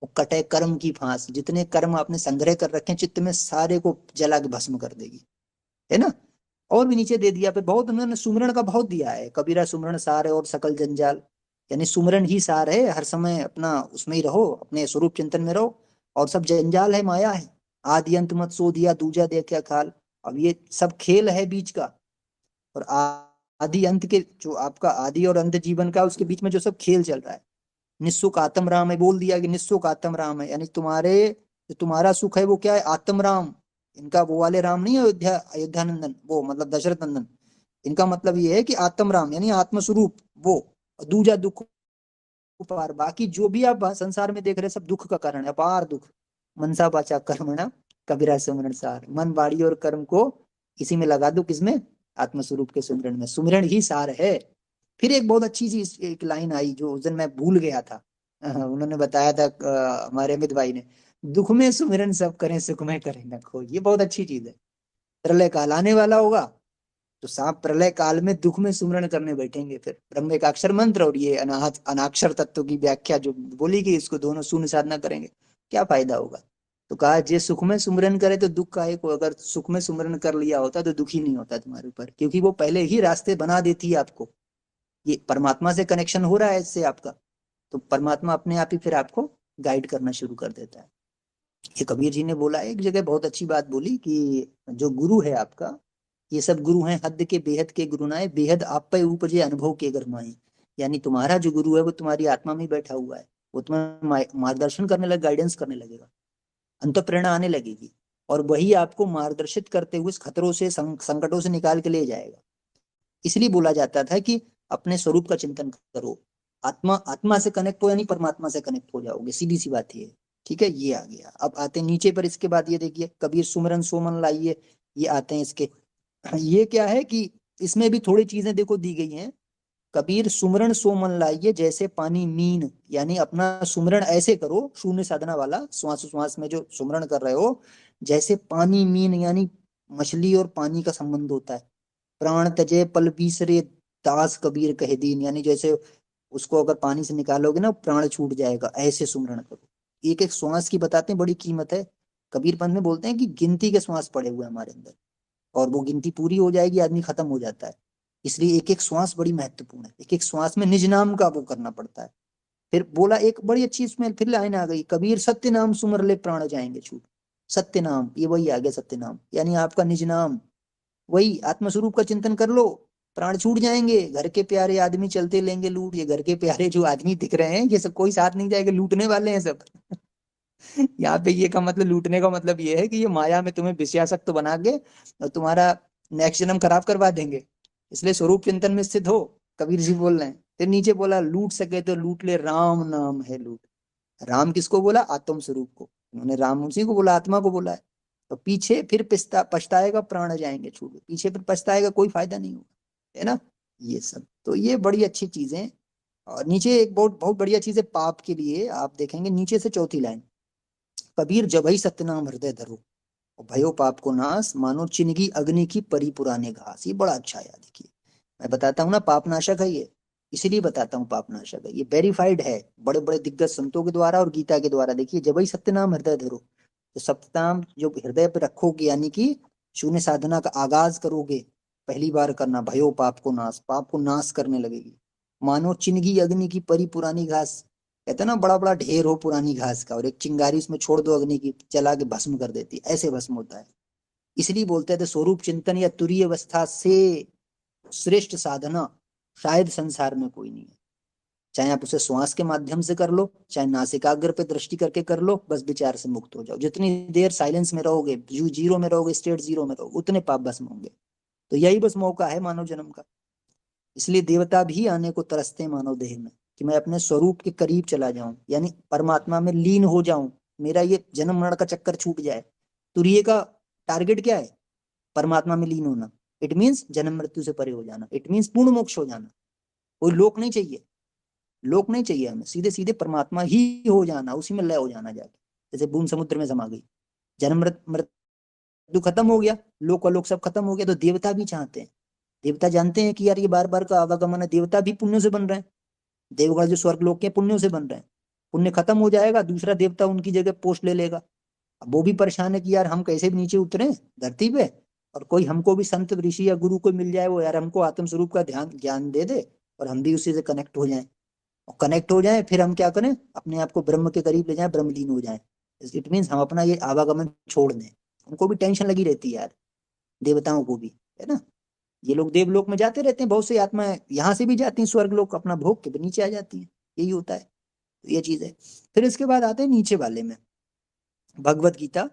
वो कटे कर्म की फांस, जितने कर्म आपने संग्रह कर रखे हैं चित्त में सारे को जला के भस्म कर देगी, है ना। और भी नीचे दे दिया, पे बहुत उन्होंने सुमरण का बहुत दिया है, कबीरा सुमरण सार है और सकल जंजाल, यानी सुमरण ही सार है, हर समय अपना उसमें ही रहो, अपने स्वरूप चिंतन में रहो, और सब जंजाल है, माया है। आदि अंत मत सो दिया दूजा दे क्या खाल, अब ये सब खेल है बीच का। और आदि अंत के जो आपका आदि और अंत जीवन का, उसके बीच में जो सब खेल चल रहा है। निस्सुख आत्म राम है, बोल दिया कि निस्सुख आत्म राम है, यानी तुम्हारे जो तुम्हारा सुख है वो क्या है, आत्म राम। इनका वो वाले राम नहीं है, अयोध्या नंदन, वो मतलब दशरथ नंदन। इनका मतलब ये है कि आत्म राम यानी आत्म स्वरूप वो। दूजा दुख उपार, बाकी जो भी आप संसार में देख रहे हैं सब दुख का कारण है, अपार दुख। मनसा वाचा कर्मणा कबीरा सुमरण सार, मन वाणी और कर्म को इसी में लगा दो, किसमें, आत्म स्वरूप के सुमरण में, सुमरण ही सार है। फिर एक बहुत अच्छी सी एक लाइन आई जो उस दिन मैं भूल गया था, उन्होंने बताया था हमारे अमित भाई ने, दुख में सुमिरन सब करें सुख में करें न खो, ये बहुत अच्छी चीज है। प्रलय काल आने वाला होगा, तो सांप प्रलय काल में दुख में सुमरण करने बैठेंगे, फिर ब्रह्म एक अक्षर मंत्र और ये अनाहत अनाक्षर तत्व की व्याख्या जो बोली गई, इसको दोनों शून्य साधना करेंगे, क्या फायदा होगा। तो कहा जे सुख में सुमरन करे तो दुख काहे को, अगर सुख में सुमरन कर लिया होता तो दुख ही नहीं होता तुम्हारे ऊपर, क्योंकि वो पहले ही रास्ते बना देती है आपको। ये परमात्मा से कनेक्शन हो रहा है इससे आपका, तो परमात्मा अपने आप ही फिर आपको गाइड करना शुरू कर देता है। ये कबीर जी ने बोला है एक जगह, बहुत अच्छी बात बोली कि जो गुरु है आपका, ये सब गुरु हैं हद के बेहद के गुरु नाए, बेहद आप पे उपजे अनुभव के गरमाए। यानी तुम्हारा जो गुरु है वो तुम्हारी आत्मा में बैठा हुआ है, वो तुम्हें मार्गदर्शन करने लगे, गाइडेंस करने लगेगा, अंत प्रेरणा आने लगेगी, और वही आपको मार्गदर्शित करते हुए खतरों से संकटों से निकाल के ले जाएगा। इसलिए बोला जाता था कि अपने स्वरूप का चिंतन करो, आत्मा आत्मा से कनेक्ट हो यानी परमात्मा से कनेक्ट हो जाओगे, सीधी सी बात ये है। ठीक है, ये आ गया। अब आते हैं नीचे पर, इसके बाद ये देखिए, कबीर सुमरन सोमन लाइए, ये आते हैं इसके। ये क्या है कि इसमें भी थोड़ी चीजें देखो दी गई हैं। कबीर सुमरण सो मन लाइए जैसे पानी मीन, यानी अपना सुमरण ऐसे करो, शून्य साधना वाला, श्वास श्वास में जो सुमरण कर रहे हो, जैसे पानी मीन, यानी मछली और पानी का संबंध होता है। प्राण तजे पल बीसरे दास कबीर कहे दीन, यानी जैसे उसको अगर पानी से निकालोगे ना प्राण छूट जाएगा, ऐसे सुमरण करो। एक एक श्वास की बताते हैं बड़ी कीमत है। कबीर पंथ में बोलते हैं कि गिनती के श्वास पड़े हुए हमारे अंदर, और वो गिनती पूरी हो जाएगी आदमी खत्म हो जाता है। इसलिए एक एक श्वास बड़ी महत्वपूर्ण है, एक एक श्वास में निज नाम का वो करना पड़ता है। फिर बोला एक बड़ी अच्छी इसमें फिर लाइन आ गई, कबीर सत्य नाम सुमर ले प्राण जाएंगे छूट। सत्य नाम, ये वही आ गया सत्य नाम, यानी आपका निज नाम, वही आत्मस्वरूप का चिंतन कर लो, प्राण छूट जाएंगे। घर के प्यारे आदमी चलते लेंगे लूट, ये घर के प्यारे जो आदमी दिख रहे हैं ये सब कोई साथ नहीं जाएगा, लूटने वाले हैं सब। यहाँ पे ये का मतलब, लूटने का मतलब ये है कि ये माया में तुम्हें विषयासक्त बना के और तुम्हारा नेक्स्ट जन्म खराब करवा देंगे। इसलिए स्वरूप चिंतन में स्थित हो, कबीर जी बोल रहे हैं। फिर नीचे बोला लूट सके तो लूट ले राम नाम है लूट। राम किसको बोला, आत्म स्वरूप को, उन्होंने राम उसी को बोला, आत्मा को बोला है। तो पीछे फिर पछताएगा प्राण जाएंगे छूट, पीछे फिर पछताएगा कोई फायदा नहीं होगा, है ना। ये सब तो ये बड़ी अच्छी चीजें। और नीचे एक बहुत बहुत बढ़िया चीज है पाप के लिए, आप देखेंगे नीचे से चौथी लाइन, कबीर जबई सत्यनाम हृदय धरो और भयो पाप को नाश, मानो चिनगी अग्नि की परी पुराने घास। ये बड़ा अच्छा है, देखिए मैं बताता हूँ ना पाप नाशक है ये, इसीलिए बताता हूँ पाप नाशक है, ये वेरीफाइड है बड़े बड़े दिग्गज संतों के द्वारा और गीता के द्वारा। देखिए जबई सत्यनाम हृदय धरो, तो सप्तनाम जो हृदय पे रखोगे, यानी कि शून्य साधना का आगाज करोगे, पहली बार करना, भयो पाप को नाश, पाप को नाश करने लगेगी। मानो चिनगी अग्नि की परी पुरानी घास, कहते हैं ना बड़ा बड़ा ढेर हो पुरानी घास का, और एक चिंगारी उसमें छोड़ दो अग्नि की, जला के भस्म कर देती, ऐसे भस्म होता है। इसलिए बोलते थे स्वरूप चिंतन या तुरीय अवस्था से श्रेष्ठ साधना शायद संसार में कोई नहीं है। चाहे आप उसे श्वास के माध्यम से कर लो, चाहे नासिकाग्र पे दृष्टि करके कर लो, बस विचार से मुक्त हो जाओ। जितनी देर साइलेंस में रहोगे, जीरो में रहोगे, स्टेट जीरो में रहोगे, उतने पाप भस्म होंगे। तो यही बस मौका है मानव जन्म का। इसलिए देवता भी आने को तरसते हैं मानव देह में, कि मैं अपने स्वरूप के करीब चला जाऊं, यानी परमात्मा में लीन हो जाऊं, मेरा ये जन्म मरण का चक्कर छूट जाए। तुरीय का टारगेट क्या है? परमात्मा में लीन होना। इट मीन्स जन्म मृत्यु से परे हो जाना, इट मीन्स पूर्ण मोक्ष हो जाना। कोई लोक नहीं चाहिए, लोक नहीं चाहिए हमें, सीधे सीधे परमात्मा ही हो जाना, उसी में लय हो जाना जाके। जैसे बूंद समुद्र में समा गई, जन्म मृत्यु खत्म हो गया, लोक लोक सब खत्म हो गया। तो देवता भी चाहते हैं, देवता जानते हैं कि यार ये बार बार का आवागमन है, देवता भी पुण्यों से बन रहे हैं। देवगण जो स्वर्ग लोक के पुण्यों से बन रहे हैं, पुण्य खत्म हो जाएगा, दूसरा देवता उनकी जगह पोस्ट ले लेगा। अब वो भी परेशान है कि यार हम कैसे भी नीचे उतरे धरती पे, और कोई हमको भी संत ऋषि या गुरु को मिल जाए, वो यार हमको आत्म स्वरूप का ध्यान ज्ञान दे दे, और हम भी उसी से कनेक्ट हो जाएं। और कनेक्ट हो जाएं, फिर हम क्या करें, अपने आप को ब्रह्म के करीब ले जाएं, ब्रह्मलीन हो जाएं। इट मीन्स हम अपना ये आवागमन छोड़ दें। उनको भी टेंशन लगी रहती है यार, देवताओं को भी, है ना। ये लोग देवलोक में जाते रहते हैं, बहुत सी आत्माएं यहाँ से भी जाती हैं स्वर्ग लोक, अपना भोग के नीचे आ जाती हैं। यही होता है, तो ये चीज है। फिर इसके बाद आते हैं नीचे वाले में, भगवत गीता।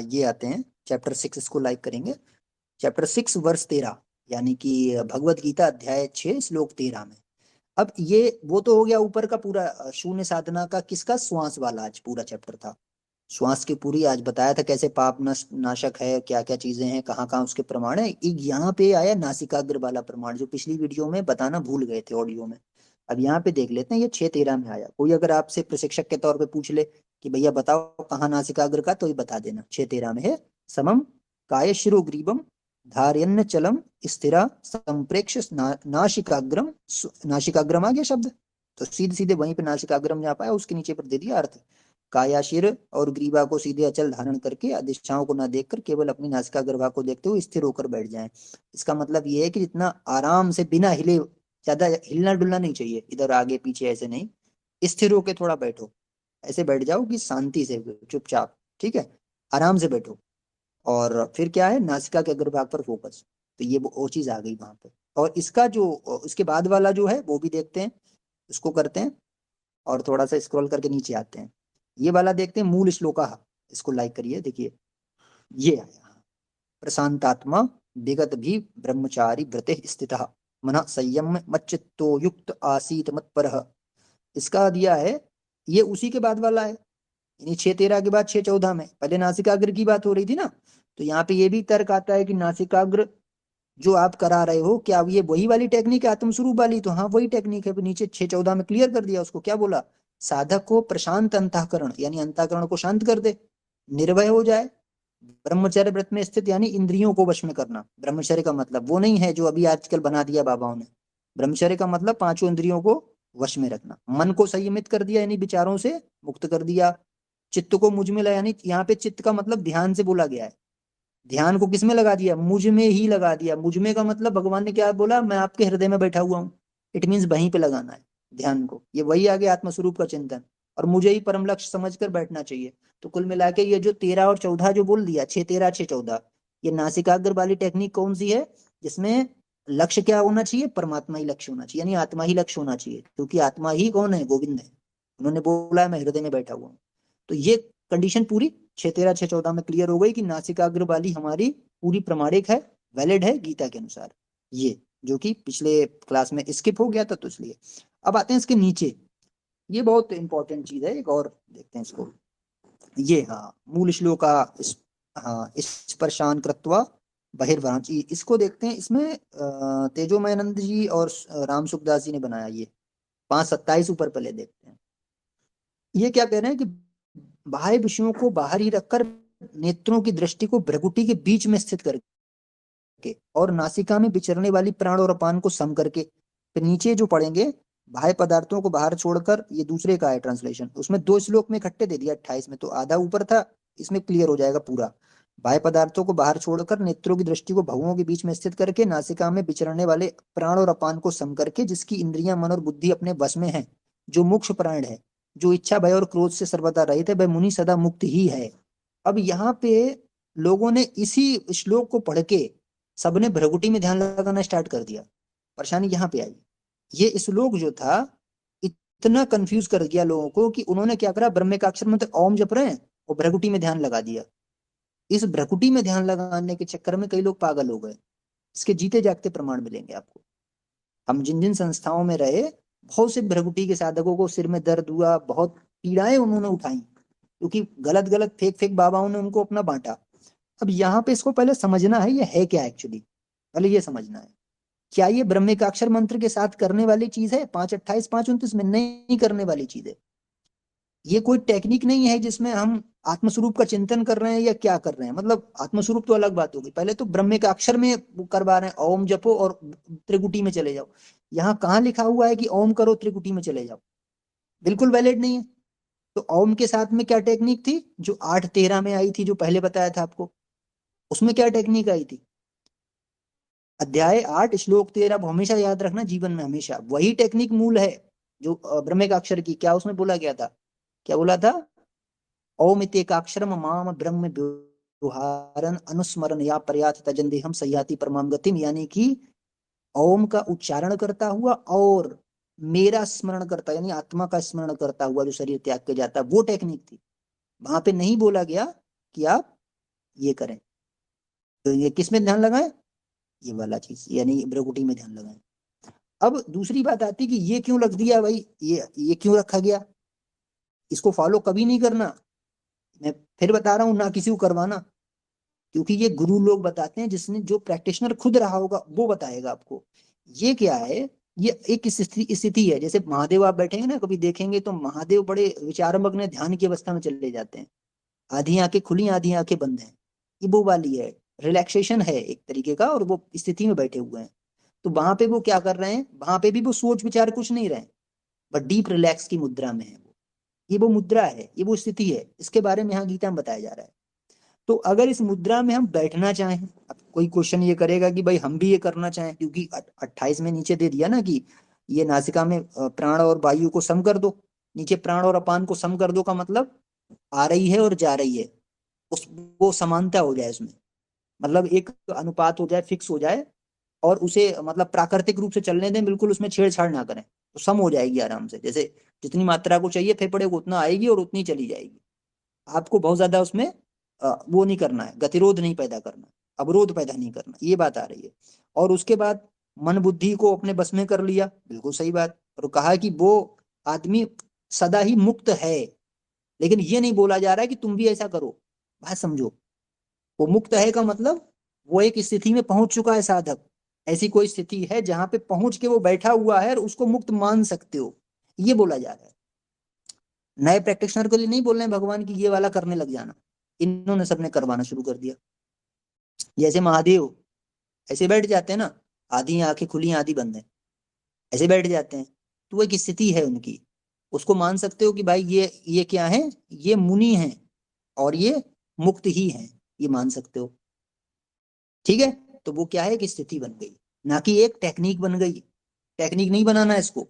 ये आते हैं चैप्टर 6, इसको लाइक करेंगे। चैप्टर 6 वर्ष 13, यानी कि भगवत गीता अध्याय 6 श्लोक 13 में। अब ये वो तो हो गया ऊपर का पूरा शून्य साधना का, किसका, श्वास वाला आज पूरा चैप्टर था। श्वास की पूरी आज बताया था कैसे पाप नाशक है, क्या क्या चीजें हैं, कहाँ कहाँ उसके प्रमाण है। एक यहाँ पे आया नासिकाग्र वाला प्रमाण, जो पिछली वीडियो में बताना भूल गए थे ऑडियो में। अब यहाँ पे देख लेते हैं, ये 6:13 में आया। कोई अगर आपसे प्रशिक्षक के तौर पे पूछ ले कि भैया बताओ कहाँ नासिकाग्र का, तो ये बता देना। 6:13 में है, समम काय शिरो ग्रीवम धार्यन्न चलम स्थिरा संप्रेक्ष नासिकाग्रम। नासिकाग्रम आ गया शब्द, तो सीधे सीधे वहीं पे नासिकाग्रम जहाँ पाया उसके नीचे पर दे दिया अर्थ। कायाशिर और ग्रीवा को सीधे अचल धारण करके अधिष्ठाओं को ना देखकर केवल अपनी नासिका गर्भा को देखते हुए स्थिर होकर बैठ जाएं। इसका मतलब ये है कि जितना आराम से, बिना हिले, ज्यादा हिलना डुलना नहीं चाहिए, इधर आगे पीछे ऐसे नहीं, स्थिर होके थोड़ा बैठो। ऐसे बैठ जाओ कि शांति से, चुपचाप, ठीक है, आराम से बैठो। और फिर क्या है, नासिका के अग्रभाग पर फोकस। तो ये वो चीज आ गई वहां पे। और इसका जो इसके बाद वाला जो है वो भी देखते हैं, उसको करते हैं, और थोड़ा सा स्क्रॉल करके नीचे आते हैं। ये वाला देखते हैं, मूल श्लोका, इसको लाइक करिए। देखिए ये आया, प्रशांतात्मा विगत भी ब्रह्मचारी व्रते स्थित मन संयम मच्चित्तो युक्त आसीत मत्परः। इसका दिया है, ये उसी के बाद वाला है, यानी 6:13 के बाद 6:14 में। पहले नासिकाग्र की बात हो रही थी ना, तो यहाँ पे ये भी तर्क आता है कि नासिकाग्र जो आप करा रहे हो, क्या ये वही वाली टेक्निक है आत्म स्वरूप वाली? तो हाँ वही टेक्निक है। नीचे 6:14 में क्लियर कर दिया उसको, क्या बोला, साधक को प्रशांत अंतःकरण, यानी अंतःकरण को शांत कर दे, निर्भय हो जाए, ब्रह्मचर्य व्रत में स्थित, यानी इंद्रियों को वश में करना। ब्रह्मचर्य का मतलब वो नहीं है जो अभी आजकल बना दिया बाबाओं ने। ब्रह्मचर्य का मतलब पांचों इंद्रियों को वश में रखना, मन को संयमित कर दिया, यानी विचारों से मुक्त कर दिया, चित्त को मुझ में लाया, यानी यहाँ पे चित्त का मतलब ध्यान से बोला गया है। ध्यान को किस में लगा दिया, मुझ में ही लगा दिया। मुझ में का मतलब भगवान ने क्या बोला, मैं आपके हृदय में बैठा हुआ हूँ। इट मीन्स वहीं पे लगाना है ध्यान को। ये वही आ गया आत्मस्वरूप का चिंतन, और मुझे ही परम लक्ष्य समझकर बैठना चाहिए। तो कुल मिला के ये जो 13 और 14 जो बोल दिया, 6:13 6:14, ये नासिकाग्र वाली टेक्निक कौन सी है, जिसमें लक्ष्य क्या होना चाहिए, परमात्मा ही लक्ष्य होना चाहिए, यानी आत्मा ही लक्ष्य होना चाहिए, क्योंकि आत्मा ही कौन है, गोविंद है। उन्होंने बोला है मैं हृदय में बैठा हुआ हूँ। तो ये कंडीशन पूरी 6:13 6:14 में क्लियर हो गई कि नासिकाग्र वाली हमारी पूरी प्रमाणिक है, वैलिड है गीता के अनुसार। ये जो कि पिछले क्लास में स्किप हो गया था, तो इसलिए अब आते हैं इसके नीचे। ये बहुत इंपॉर्टेंट चीज है, एक और देखते हैं इसको। ये हाँ मूल श्लोका, हाँ स्पर्शान कृत्वा बहिर्वाची, इसको देखते हैं। इसमें तेजोमयानंद जी और राम सुखदास जी ने बनाया ये। 5:27 ऊपर पहले देखते हैं। ये क्या कह रहे हैं कि बाह्य विषयों को बाहर ही रखकर नेत्रों की दृष्टि को भ्रगुटी के बीच में स्थित करके, और नासिका में विचरने वाली प्राण और अपान को सम करके। फिर नीचे जो पढ़ेंगे, बाह्य पदार्थों को बाहर छोड़कर, ये दूसरे का है ट्रांसलेशन, उसमें 2 श्लोक में इकट्ठे दे दिया 28 में, तो आधा ऊपर था, इसमें क्लियर हो जाएगा पूरा। बाह्य पदार्थों को बाहर छोड़कर नेत्रों की दृष्टि को भवों के बीच में स्थित करके, नासिका में विचरने वाले प्राण और अपान को सम करके, जिसकी इंद्रियां मन और बुद्धि अपने वश में है, जो मोक्ष प्राण है, जो इच्छा भय और क्रोध से सर्वदा रहित है, वह मुनि सदा मुक्त ही है। अब यहाँ पे लोगों ने इसी श्लोक को पढ़ के सबने भ्रगुटी में ध्यान लगाना स्टार्ट कर दिया। परेशानी यहाँ पे आई। ये श्लोक जो था इतना कंफ्यूज कर दिया लोगों को कि उन्होंने क्या करा, ब्रह्म का अक्षर मंत्र ओम जप रहे हैं और भ्रकुटी में ध्यान लगा दिया। इस भ्रकुटी में ध्यान लगाने के चक्कर में कई लोग पागल हो गए। इसके जीते जागते प्रमाण मिलेंगे आपको। हम जिन जिन संस्थाओं में रहे, बहुत से भ्रकुटी के साधकों को सिर में दर्द हुआ, बहुत पीड़ाएं उन्होंने उठाई, क्योंकि गलत गलत फेक फेक बाबाओं ने उनको अपना बांटा। अब यहाँ पे इसको पहले समझना है, ये है क्या एक्चुअली, पहले ये समझना है। क्या ये ब्रह्मिकाक्षर मंत्र के साथ करने वाली चीज है 528 529 में? नहीं करने वाली चीज है। ये कोई टेक्निक नहीं है जिसमें हम आत्मस्वरूप का चिंतन कर रहे हैं या क्या कर रहे हैं। मतलब आत्मस्वरूप तो अलग बात होगी, पहले तो ब्रह्म का अक्षर में वो करवा रहे हैं, ओम जपो और त्रिकुटी में चले जाओ। यहाँ कहाँ लिखा हुआ है कि ओम करो त्रिकुटी में चले जाओ? बिल्कुल वैलिड नहीं है। तो ओम के साथ में क्या टेक्निक थी जो 8-13 में आई थी, जो पहले बताया था आपको? उसमें क्या टेक्निक आई थी? अध्याय 8 श्लोक 13, हमेशा याद रखना जीवन में, हमेशा वही टेक्निक मूल है जो ब्रह्म का अक्षर की। क्या उसमें बोला गया था? क्या बोला था? ओम इत्येकाक्षरम माम ब्रह्म व्यवहारन अनुस्मरण या पर्यात तजन हम सयाति परमाम गतिम, यानी कि ओम का उच्चारण करता हुआ और मेरा स्मरण करता, यानी आत्मा का स्मरण करता हुआ जो शरीर त्याग के जाता है, वो टेक्निक थी। वहां पे नहीं बोला गया कि आप ये करें। तो ये किस में ध्यान लगाएं? ये वाला चीज, यानी भ्रकुटी में ध्यान लगाएं। अब दूसरी बात आती कि ये क्यों रख दिया भाई, ये क्यों रखा गया? इसको फॉलो कभी नहीं करना। मैं फिर बता रहा हूं, ना किसी को करवाना, क्योंकि ये गुरु लोग बताते हैं, जिसने जो प्रैक्टिशनर खुद रहा होगा वो बताएगा आपको। ये क्या है? ये एक स्थिति है। जैसे महादेव आप बैठेंगे ना, कभी देखेंगे तो महादेव बड़े विचारमग्न ध्यान की अवस्था में चले जाते हैं। आधी आंखें खुली, आधी आंखें बंद हैं। ये वो वाली है, रिलैक्सेशन है एक तरीके का, और वो स्थिति में बैठे हुए हैं। तो वहां पे वो क्या कर रहे हैं? वहां पे भी वो सोच विचार कुछ नहीं रहे, बट डीप रिलैक्स की मुद्रा में है वो। ये वो मुद्रा है, ये वो स्थिति है, इसके बारे में यहाँ गीता में बताया जा रहा है। तो अगर इस मुद्रा में हम बैठना चाहें, अब कोई क्वेश्चन ये करेगा कि भाई हम भी ये करना चाहें, क्योंकि 28 में नीचे दे दिया ना कि ये नासिका में प्राण और वायु को सम कर दो। नीचे प्राण और अपान को सम कर दो का मतलब आ रही है और जा रही है, उस वो समानता हो जाए उसमें, मतलब एक अनुपात हो जाए, फिक्स हो जाए, और उसे मतलब प्राकृतिक रूप से चलने दें, बिल्कुल उसमें छेड़छाड़ ना करें, तो सम हो जाएगी आराम से। जैसे जितनी मात्रा को चाहिए फेफड़े को उतना आएगी और उतनी चली जाएगी। आपको बहुत ज्यादा उसमें वो नहीं करना है, गतिरोध नहीं पैदा करना, अवरोध पैदा नहीं करना, ये बात आ रही है। और उसके बाद मन बुद्धि को अपने बस में कर लिया, बिल्कुल सही बात। और कहा कि वो आदमी सदा ही मुक्त है, लेकिन ये नहीं बोला जा रहा है कि तुम भी ऐसा करो। बात समझो, वो मुक्त है का मतलब वो एक स्थिति में पहुंच चुका है साधक। ऐसी कोई स्थिति है जहां पे पहुंच के वो बैठा हुआ है और उसको मुक्त मान सकते हो, ये बोला जा रहा है। नए प्रैक्टिशनर के लिए नहीं बोल रहे हैं भगवान की ये वाला करने लग जाना। इन्होंने सबने करवाना शुरू कर दिया। जैसे महादेव ऐसे बैठ जाते हैं ना, आधी आंखें खुली आधी बंद है, ऐसे बैठ जाते हैं, तो वो एक स्थिति है उनकी। उसको मान सकते हो कि भाई ये क्या है? ये मुनि हैं और ये मुक्त ही हैं, ये मान सकते हो। ठीक है? तो वो क्या है, एक स्थिति बन गई, ना कि एक टेक्निक बन गई। टेक्निक नहीं बनाना इसको,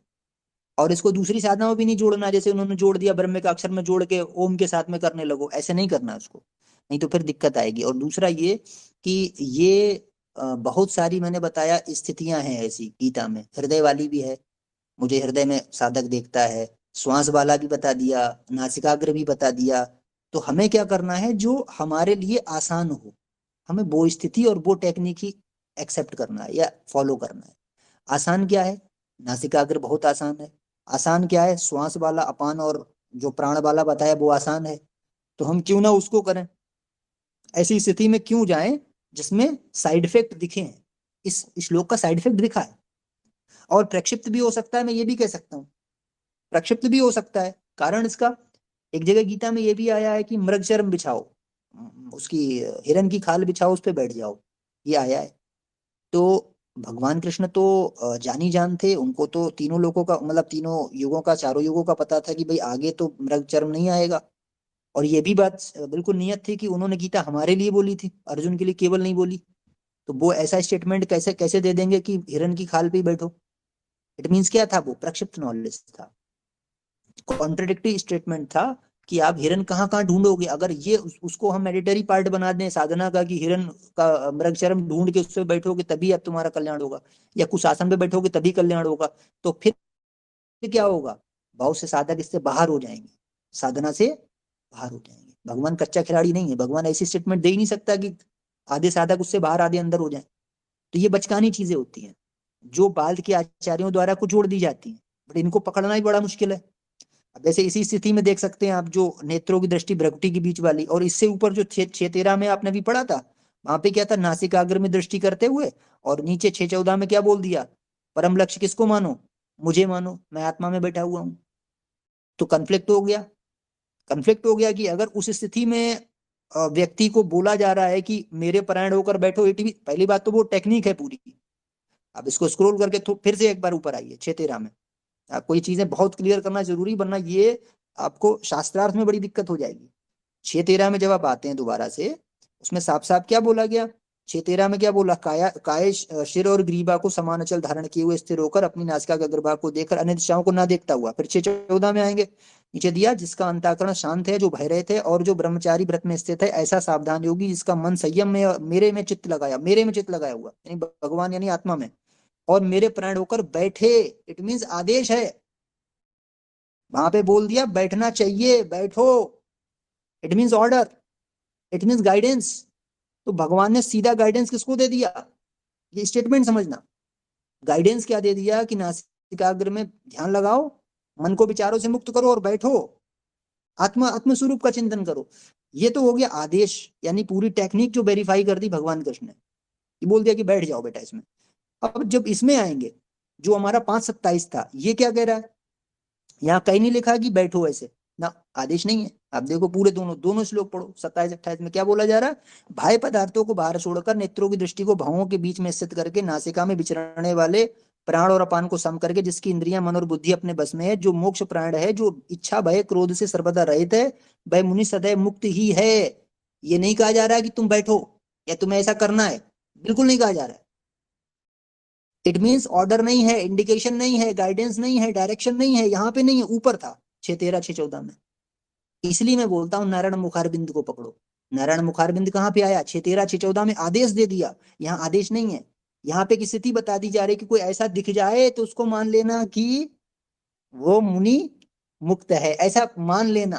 और इसको दूसरी साधना में भी नहीं जोड़ना, जैसे उन्होंने जोड़ दिया ब्रह्म का अक्षर में जोड़ के ओम के साथ में करने लगो, ऐसे नहीं करना उसको, नहीं तो फिर दिक्कत आएगी। और दूसरा ये कि ये बहुत सारी मैंने बताया स्थितियां हैं ऐसी गीता में, हृदय वाली भी है, मुझे हृदय में साधक देखता है, श्वास वाला भी बता दिया, नासिकाग्र भी बता दिया। तो हमें क्या करना है जो हमारे लिए आसान हो, हमें वो स्थिति और वो टेक्निक ही एक्सेप्ट करना है या फॉलो करना है। आसान क्या है? नासिकाग्र बहुत आसान है। आसान क्या है? श्वास वाला अपान और जो प्राण वाला बताया वो आसान है, तो हम क्यों ना उसको करें। ऐसी स्थिति में क्यों जाएं जिसमें साइड इफेक्ट दिखे हैं? इस श्लोक का साइड इफेक्ट दिखा है, और प्रक्षिप्त भी हो सकता है, मैं ये भी कह सकता हूँ, प्रक्षिप्त भी हो सकता है। कारण इसका, एक जगह गीता में ये भी आया है कि मृग चर्म बिछाओ, उसकी हिरन की खाल बिछाओ, उस पर बैठ जाओ, ये आया है। तो भगवान कृष्ण तो जानी जान थे, उनको तो तीनों लोगों का मतलब तीनों युगों का, चारों युगों का पता था कि भाई आगे तो मृग चर्म नहीं आएगा। और ये भी बात बिल्कुल नियत थी कि उन्होंने गीता हमारे लिए बोली थी, अर्जुन के लिए केवल नहीं बोली। तो वो ऐसा स्टेटमेंट कैसे कैसे दे देंगे कि हिरन की खाल पे ही बैठो? इट मीन्स क्या था? वो प्रक्षिप्त नॉलेज था, कॉन्ट्रडिक्टरी स्टेटमेंट था कि आप हिरन कहाँ कहाँ ढूंढोगे। अगर ये उसको हम मैंडेटरी पार्ट बना दें साधना का, कि हिरन का मृग चरम ढूंढ के उससे बैठोगे तभी अब तुम्हारा कल्याण होगा, या कुशासन पे बैठोगे तभी कल्याण होगा, तो फिर क्या होगा, बहुत से साधक इससे बाहर हो जाएंगे, साधना से बाहर हो जाएंगे। भगवान कच्चा खिलाड़ी नहीं है, भगवान ऐसी स्टेटमेंट दे ही नहीं सकता कि आधे साधक उससे बाहर आधे अंदर हो जाए। तो ये बचकानी चीजें होती हैं जो बाल के आचार्यों द्वारा कुछ जोड़ दी जाती हैं, बट इनको पकड़ना ही बड़ा मुश्किल है। अब जैसे इसी स्थिति में देख सकते हैं आप, जो नेत्रों की दृष्टि भ्रकुटी के बीच वाली, और इससे ऊपर जो 6:13 में आपने भी पढ़ा था, वहां पे क्या था, नासिकाग्र में दृष्टि करते हुए, और नीचे 6:14 में क्या बोल दिया, परम लक्ष्य किसको मानो, मुझे मानो, मैं आत्मा में बैठा हुआ हूं। तो कन्फ्लिक्ट हो गया, कन्फ्लिक्ट हो गया कि अगर उस स्थिति में व्यक्ति को बोला जा रहा है कि मेरे परायण होकर बैठो, एटीवी, पहली बात तो वो टेक्निक है पूरी। अब इसको स्क्रॉल करके फिर से एक बार ऊपर आइए 6:13 में। आपको ये चीजें बहुत क्लियर करना जरूरी, वरना ये आपको शास्त्रार्थ में बड़ी दिक्कत हो जाएगी। 6:13 में जब आप आते हैं दोबारा से, उसमें साफ साफ क्या बोला गया, 6:13 में क्या बोला, काया काय शिर और ग्रीवा को समान अचल धारण किए हुए स्थिर होकर अपनी नासिका के अग्रभाग को देखकर अन्य दिशाओं को ना देखता हुआ। फिर 6:14 में आएंगे, नीचे दिया, जिसका अंतःकरण शांत है, जो भय रहित है और जो ब्रह्मचारी व्रत में स्थित है, ऐसा सावधान योगी जिसका मन संयम में मेरे में चित्त लगाया, मेरे में चित्त लगाया हुआ यानी भगवान यानी आत्मा में, और मेरे प्राण होकर बैठे, इट मीन्स आदेश है, वहां पे बोल दिया बैठना चाहिए, बैठो, it means order, it means guidance. तो भगवान ने सीधा गाइडेंस किसको दे दिया, ये स्टेटमेंट समझना, गाइडेंस क्या दे दिया कि नासिकाग्र में ध्यान लगाओ, मन को विचारों से मुक्त करो और बैठो, आत्म स्वरूप का चिंतन करो। ये तो हो गया आदेश, यानी पूरी टेक्निक जो वेरीफाई कर दी भगवान कृष्ण ने, ये बोल दिया कि बैठ जाओ बेटा इसमें। अब जब इसमें आएंगे, जो हमारा 5:27 था, ये क्या कह रहा है, यहाँ कहीं नहीं लिखा कि बैठो ऐसे ना, आदेश नहीं है। आप देखो पूरे दोनों दोनों श्लोक पढ़ो, 27-28 में क्या बोला जा रहा है, बाह्य पदार्थों को बाहर छोड़कर नेत्रों की दृष्टि को भावों के बीच में स्थित करके नासिका में विचरने वाले प्राण और अपान को सम करके, जिसकी इंद्रियां मन और बुद्धि अपने बस में है, जो मोक्ष प्राण है, जो इच्छा भय क्रोध से सर्वदा रहित है, वह मुनि सदैव मुक्त ही है। ये नहीं कहा जा रहा है कि तुम बैठो या तुम्हें ऐसा करना है, बिल्कुल नहीं कहा जा रहा है। इट मीन्स ऑर्डर नहीं है, इंडिकेशन नहीं है, गाइडेंस नहीं है, डायरेक्शन नहीं है, यहाँ पे नहीं है, ऊपर था 6:13 6:14 में। इसलिए मैं बोलता हूँ नारायण मुखारबिंद को पकड़ो। नारायण मुखारबिंद कहाँ पे आया, 6:13 6:14 में आदेश दे दिया, यहाँ आदेश नहीं है। यहाँ पे की स्थिति बता दी जा रही कि कोई ऐसा दिख जाए तो उसको मान लेना कि वो मुनि मुक्त है, ऐसा मान लेना,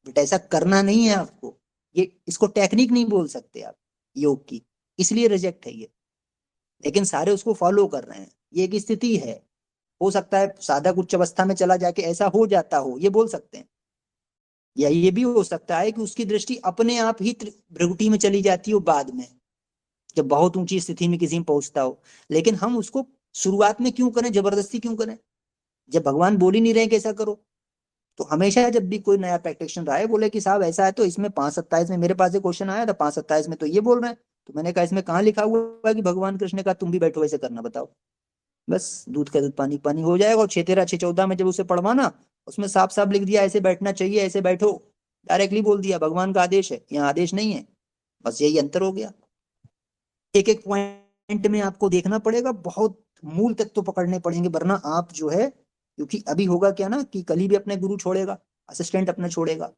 बट ऐसा करना नहीं है आपको। ये इसको टेक्निक नहीं बोल सकते आप योग की, इसलिए रिजेक्ट है ये। लेकिन सारे उसको फॉलो कर रहे हैं, ये एक स्थिति है। हो सकता है साधक उच्च अवस्था में चला जाके ऐसा हो जाता हो, ये बोल सकते हैं। या ये भी हो सकता है कि उसकी दृष्टि अपने आप ही भ्रगुटी में चली जाती हो बाद में, जब बहुत ऊंची स्थिति में किसी में पहुंचता हो। लेकिन हम उसको शुरुआत में क्यों करें, जबरदस्ती क्यों करें, जब भगवान बोल ही नहीं रहे कि ऐसा करो। तो हमेशा जब भी कोई नया प्रैक्टिशनर आए बोले कि साहब ऐसा है, तो इसमें 5:27 में मेरे पास एक क्वेश्चन आया था, 5:27 में तो ये बोल रहे हैं, तो मैंने कहा इसमें कहाँ लिखा हुआ है कि भगवान कृष्ण ने कहा तुम भी बैठो ऐसे करना, बताओ। बस दूध का दूध पानी पानी हो जाएगा। और 6:13 6:14 में जब उसे पढ़वाना, उसमें साफ साफ लिख दिया ऐसे बैठना चाहिए, ऐसे बैठो, डायरेक्टली बोल दिया भगवान का आदेश है, यहाँ आदेश नहीं है। बस यही अंतर हो गया। एक एक पॉइंट में आपको देखना पड़ेगा, बहुत मूल तत्व पकड़ने पड़ेंगे, वरना आप जो है, क्योंकि अभी होगा क्या ना कि कल ही भी अपने गुरु छोड़ेगा, असिस्टेंट अपना छोड़ेगा,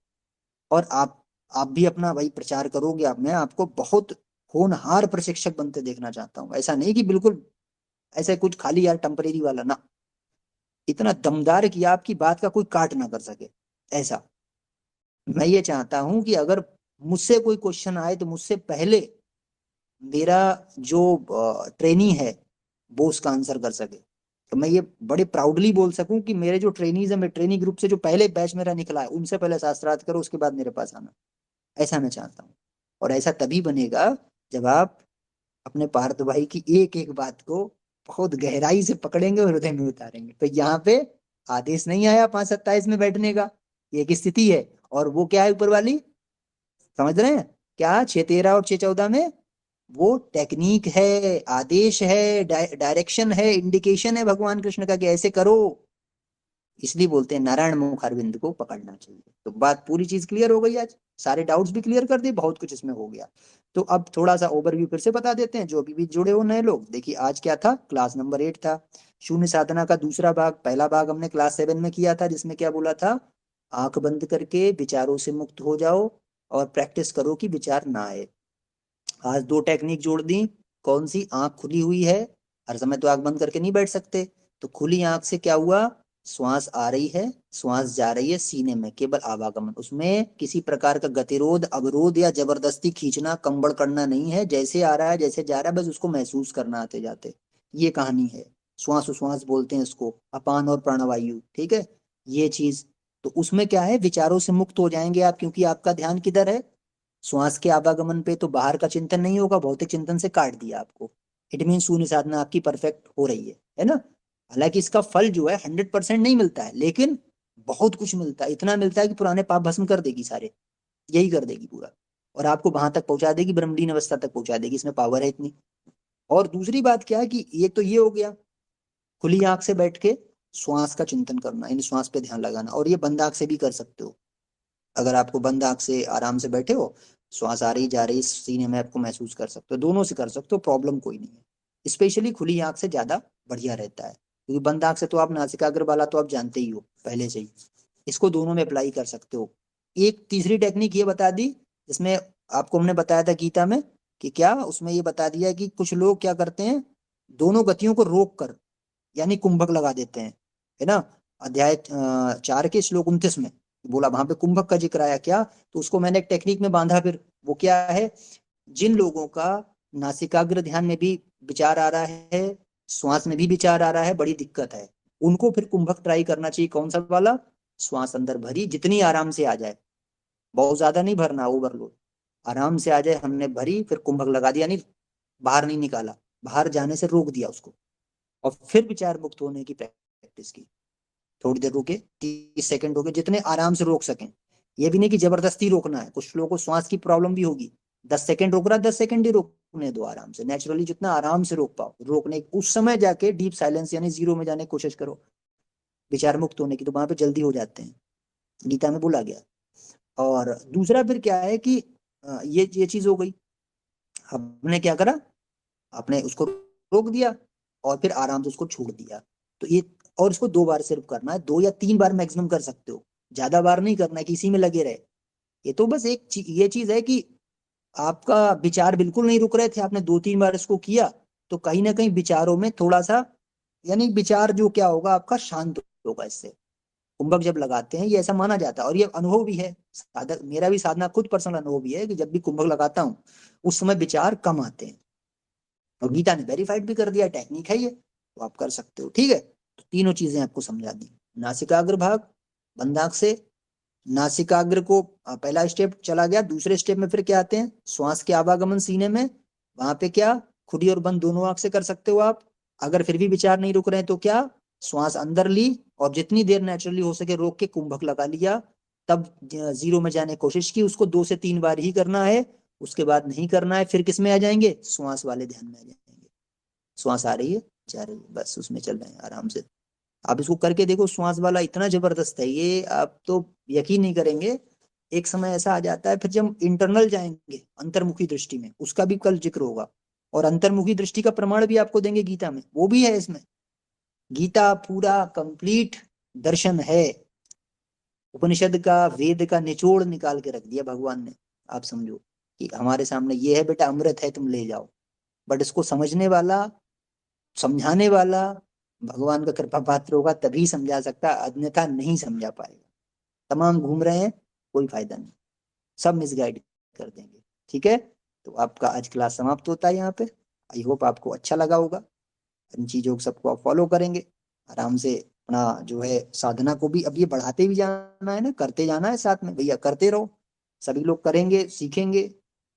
और आप भी अपना भाई प्रचार करोगे। आप, मैं आपको बहुत होनहार प्रशिक्षक बनते देखना चाहता हूँ, ऐसा नहीं कि बिल्कुल ऐसे कुछ खाली यार टेम्परेरी वाला ना, इतना दमदार कि आपकी बात का कोई काट ना कर सके, ऐसा। मैं ये चाहता हूं कि अगर मुझसे कोई क्वेश्चन आए तो मुझसे पहले मेरा जो ट्रेनी है वो उसका आंसर कर सके, तो मैं ये बड़े प्राउडली बोल सकूं कि मेरे जो ट्रेनीज है, मेरे ट्रेनी ग्रुप से जो पहले बैच मेरा निकला है, उनसे पहले शास्त्रार्थ करो, उसके बाद मेरे पास आना, ऐसा मैं चाहता हूँ। और ऐसा तभी बनेगा जब आप अपने पार्थ भाई की एक एक बात को बहुत गहराई से पकड़ेंगे और हृदय में उतारेंगे। तो यहाँ पे आदेश नहीं आया 5:27 में बैठने का, ये एक स्थिति है, और वो क्या है ऊपर वाली, समझ रहे हैं क्या, 6:13 और 6:14 में वो टेक्निक है, आदेश है, डायरेक्शन है, इंडिकेशन है भगवान कृष्ण का कि ऐसे करो। इसलिए बोलते हैं नारायण मुख अरविंद को पकड़ना चाहिए। तो बात पूरी चीज क्लियर हो गई आज, सारे डाउट्स भी क्लियर कर दिए, बहुत कुछ इसमें हो गया। तो अब थोड़ा सा ओवरव्यू फिर से बता देते हैं, जो अभी भी जुड़े हो नए लोग। देखिए आज क्या था, क्लास नंबर 8 था, शून्य साधना का दूसरा भाग। पहला भाग हमने क्लास 7 में किया था, जिसमें क्या बोला था, आंख बंद करके विचारों से मुक्त हो जाओ और प्रैक्टिस करो कि विचार ना आए। आज दो टेक्निक जोड़ दी। कौन सी? आंख खुली हुई है, हर समय तो आंख बंद करके नहीं बैठ सकते, तो खुली आंख से क्या हुआ, श्वास आ रही है, श्वास जा रही है सीने में, केवल आवागमन, उसमें किसी प्रकार का गतिरोध, अवरोध या जबरदस्ती खींचना, कंबल करना नहीं है, जैसे आ रहा है जैसे जा रहा है बस उसको महसूस करना आते जाते। ये कहानी है। श्वास उश्वास बोलते हैं इसको, अपान और प्राणवायु, ठीक है, ये चीज। तो उसमें क्या है, विचारों से मुक्त हो जाएंगे आप, क्योंकि आपका ध्यान किधर है, श्वास के आवागमन पे, तो बाहर का चिंतन नहीं होगा, भौतिक चिंतन से काट दिया आपको। इट मीन शून्य साधना आपकी परफेक्ट हो रही है ना। हालांकि इसका फल जो है 100% नहीं मिलता है, लेकिन बहुत कुछ मिलता है, इतना मिलता है कि पुराने पाप भस्म कर देगी सारे, यही कर देगी पूरा, और आपको वहां तक पहुंचा देगी, ब्रह्मलीन अवस्था तक पहुंचा देगी, इसमें पावर है इतनी। और दूसरी बात क्या है कि ये तो ये हो गया, खुली आंख से बैठ के श्वास का चिंतन करना, इन श्वास पे ध्यान लगाना, और ये बंद आंख से भी कर सकते हो। अगर आपको बंद आंख से आराम से बैठे हो, श्वास आ रही जा रही सीने में आपको महसूस कर सकते हो, दोनों से कर सकते हो, प्रॉब्लम कोई नहीं है। स्पेशली खुली आंख से ज्यादा बढ़िया रहता है, क्योंकि बंद आंख से तो आप नासिकाग्र वाला तो आप जानते ही हो पहले से ही। इसको दोनों में अप्लाई कर सकते हो। एक तीसरी टेक्निक ये बता दी, जिसमें आपको हमने बताया था गीता में कि क्या, उसमें ये बता दिया कि कुछ लोग क्या करते हैं, दोनों गतियों को रोक कर, यानी कुंभक लगा देते हैं, है ना। अध्याय 4 के श्लोक 29 में बोला, वहां पे कुंभक का जिक्र आया क्या, तो उसको मैंने एक टेक्निक में बांधा। फिर वो क्या है, जिन लोगों का नासिकाग्र ध्यान में भी विचार आ रहा है, श्वास में भी विचार आ रहा है, बड़ी दिक्कत है, उनको फिर कुंभक ट्राई करना चाहिए। कौन सा वाला? श्वास अंदर भरी, जितनी आराम से आ जाए, बहुत ज्यादा नहीं भरना, ओवरलोड, आराम से आ जाए, हमने भरी, फिर कुंभक लगा दिया, नहीं बाहर नहीं निकाला, बाहर जाने से रोक दिया उसको, और फिर विचार मुक्त होने की प्रैक्टिस की। थोड़ी देर रुके, 30 सेकंड हो गए, जितने आराम से रोक सकें। ये भी नहीं कि जबरदस्ती रोकना है, कुछ लोगों को श्वास की प्रॉब्लम भी होगी, 10 सेकंड रोक रहा, 10 सेकंड ही रोकने दो, आराम से, नेचुरली जितना आराम से रोक पाओ रोकने, उस समय जाके डीप साइलेंस यानी जीरो में जाने की कोशिश करो, विचार मुक्त होने की, तो वहां पे जल्दी हो जाते हैं, गीता में बोला गया। और दूसरा फिर क्या है कि ये चीज हो गई, हमने क्या करा, आपने उसको रोक दिया और फिर आराम से उसको छोड़ दिया। तो ये, और इसको 2 बार सिर्फ करना है, 2 या 3 बार मैक्सिमम कर सकते हो, ज्यादा बार नहीं करना है कि इसी में लगे रहे। ये तो बस ये चीज है कि आपका विचार बिल्कुल नहीं रुक रहे थे, आपने 2-3 बार इसको किया, तो कहीं ना कहीं विचारों में थोड़ा सा, यानी विचार जो क्या होगा आपका, शांत होगा इससे। कुंभक जब लगाते हैं, ये ऐसा माना जाता है, और ये अनुभव भी है, साधक, मेरा भी साधना खुद पर्सनल अनुभव भी है कि जब भी कुंभक लगाता हूँ उस समय विचार कम आते हैं, और गीता ने वेरीफाइड भी कर दिया, टेक्निक है ये, तो आप कर सकते हो, ठीक है। तो तीनों चीजें आपको समझा दी। नासिकाग्र भाग, बंदाक से, नासिकाग्र को पहला स्टेप चला गया, दूसरे स्टेप में फिर क्या आते हैं, श्वास के आवागमन सीने में, वहां पे क्या, खुली और बंद दोनों आंख से कर सकते हो आप। अगर फिर भी विचार नहीं रुक रहे हैं तो क्या, श्वास अंदर ली और जितनी देर नेचुरली हो सके रोक के कुंभक लगा लिया, तब जीरो में जाने की कोशिश की, उसको 2 से 3 बार ही करना है, उसके बाद नहीं करना है। फिर किस में आ जाएंगे, श्वास वाले ध्यान में आ जाएंगे, श्वास आ रही है जा रही है, बस उसमें चल रहे हैं आराम से। आप इसको करके देखो, श्वास वाला इतना जबरदस्त है ये, आप तो यकीन नहीं करेंगे। एक समय ऐसा आ जाता है, फिर जब इंटरनल जाएंगे अंतर्मुखी दृष्टि में, उसका भी कल जिक्र होगा, और अंतर्मुखी दृष्टि का प्रमाण भी आपको देंगे गीता में, वो भी है इसमें। गीता पूरा कंप्लीट दर्शन है, उपनिषद का, वेद का निचोड़ निकाल के रख दिया भगवान ने। आप समझो कि हमारे सामने ये है, बेटा अमृत है, तुम ले जाओ। बट इसको समझने वाला, समझाने वाला भगवान का कृपा पात्र होगा, तभी समझा सकता, अन्यथा नहीं समझा पाएगा। तमाम घूम रहे हैं, कोई फायदा नहीं, सब मिसगाइड कर देंगे, ठीक है। तो आपका आज क्लास समाप्त होता है यहाँ पे। आई होप आपको अच्छा लगा होगा, इन चीजों को सबको आप फॉलो करेंगे आराम से, अपना जो है साधना को भी अब ये बढ़ाते भी जाना है ना, करते जाना है साथ में, भैया करते रहो, सभी लोग करेंगे सीखेंगे,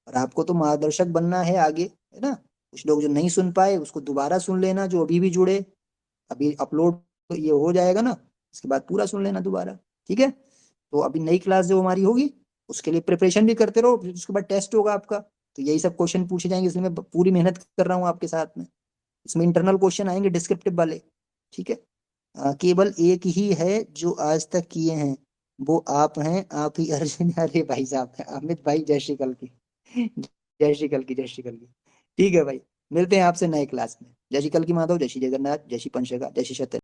और आपको तो मार्गदर्शक बनना है आगे, है ना। कुछ लोग जो नहीं सुन पाए उसको दोबारा सुन लेना, जो अभी भी जुड़े, अभी अपलोड ये हो जाएगा ना, इसके बाद पूरा सुन लेना दोबारा, ठीक है। तो अभी नई क्लास जो हमारी होगी, उसके लिए प्रिपरेशन भी करते रहो, फिर उसके बाद टेस्ट होगा आपका, तो यही सब क्वेश्चन पूछे जाएंगे, इसलिए मैं पूरी मेहनत कर रहा हूँ आपके साथ में। इसमें इंटरनल क्वेश्चन आएंगे डिस्क्रिप्टिव वाले, ठीक है। केवल एक ही है जो आज तक किए हैं, वो आप हैं, आप ही अर्जुन। अरे भाई साहब, अमित भाई, जय श्री कल की, जय श्री कल की, जय श्री कल की। ठीक है भाई, मिलते हैं आपसे नए क्लास में। जय श्री कल की माधव, जय श्री जगन्नाथ, जय श्री पंचगा, जय श्री सत्य।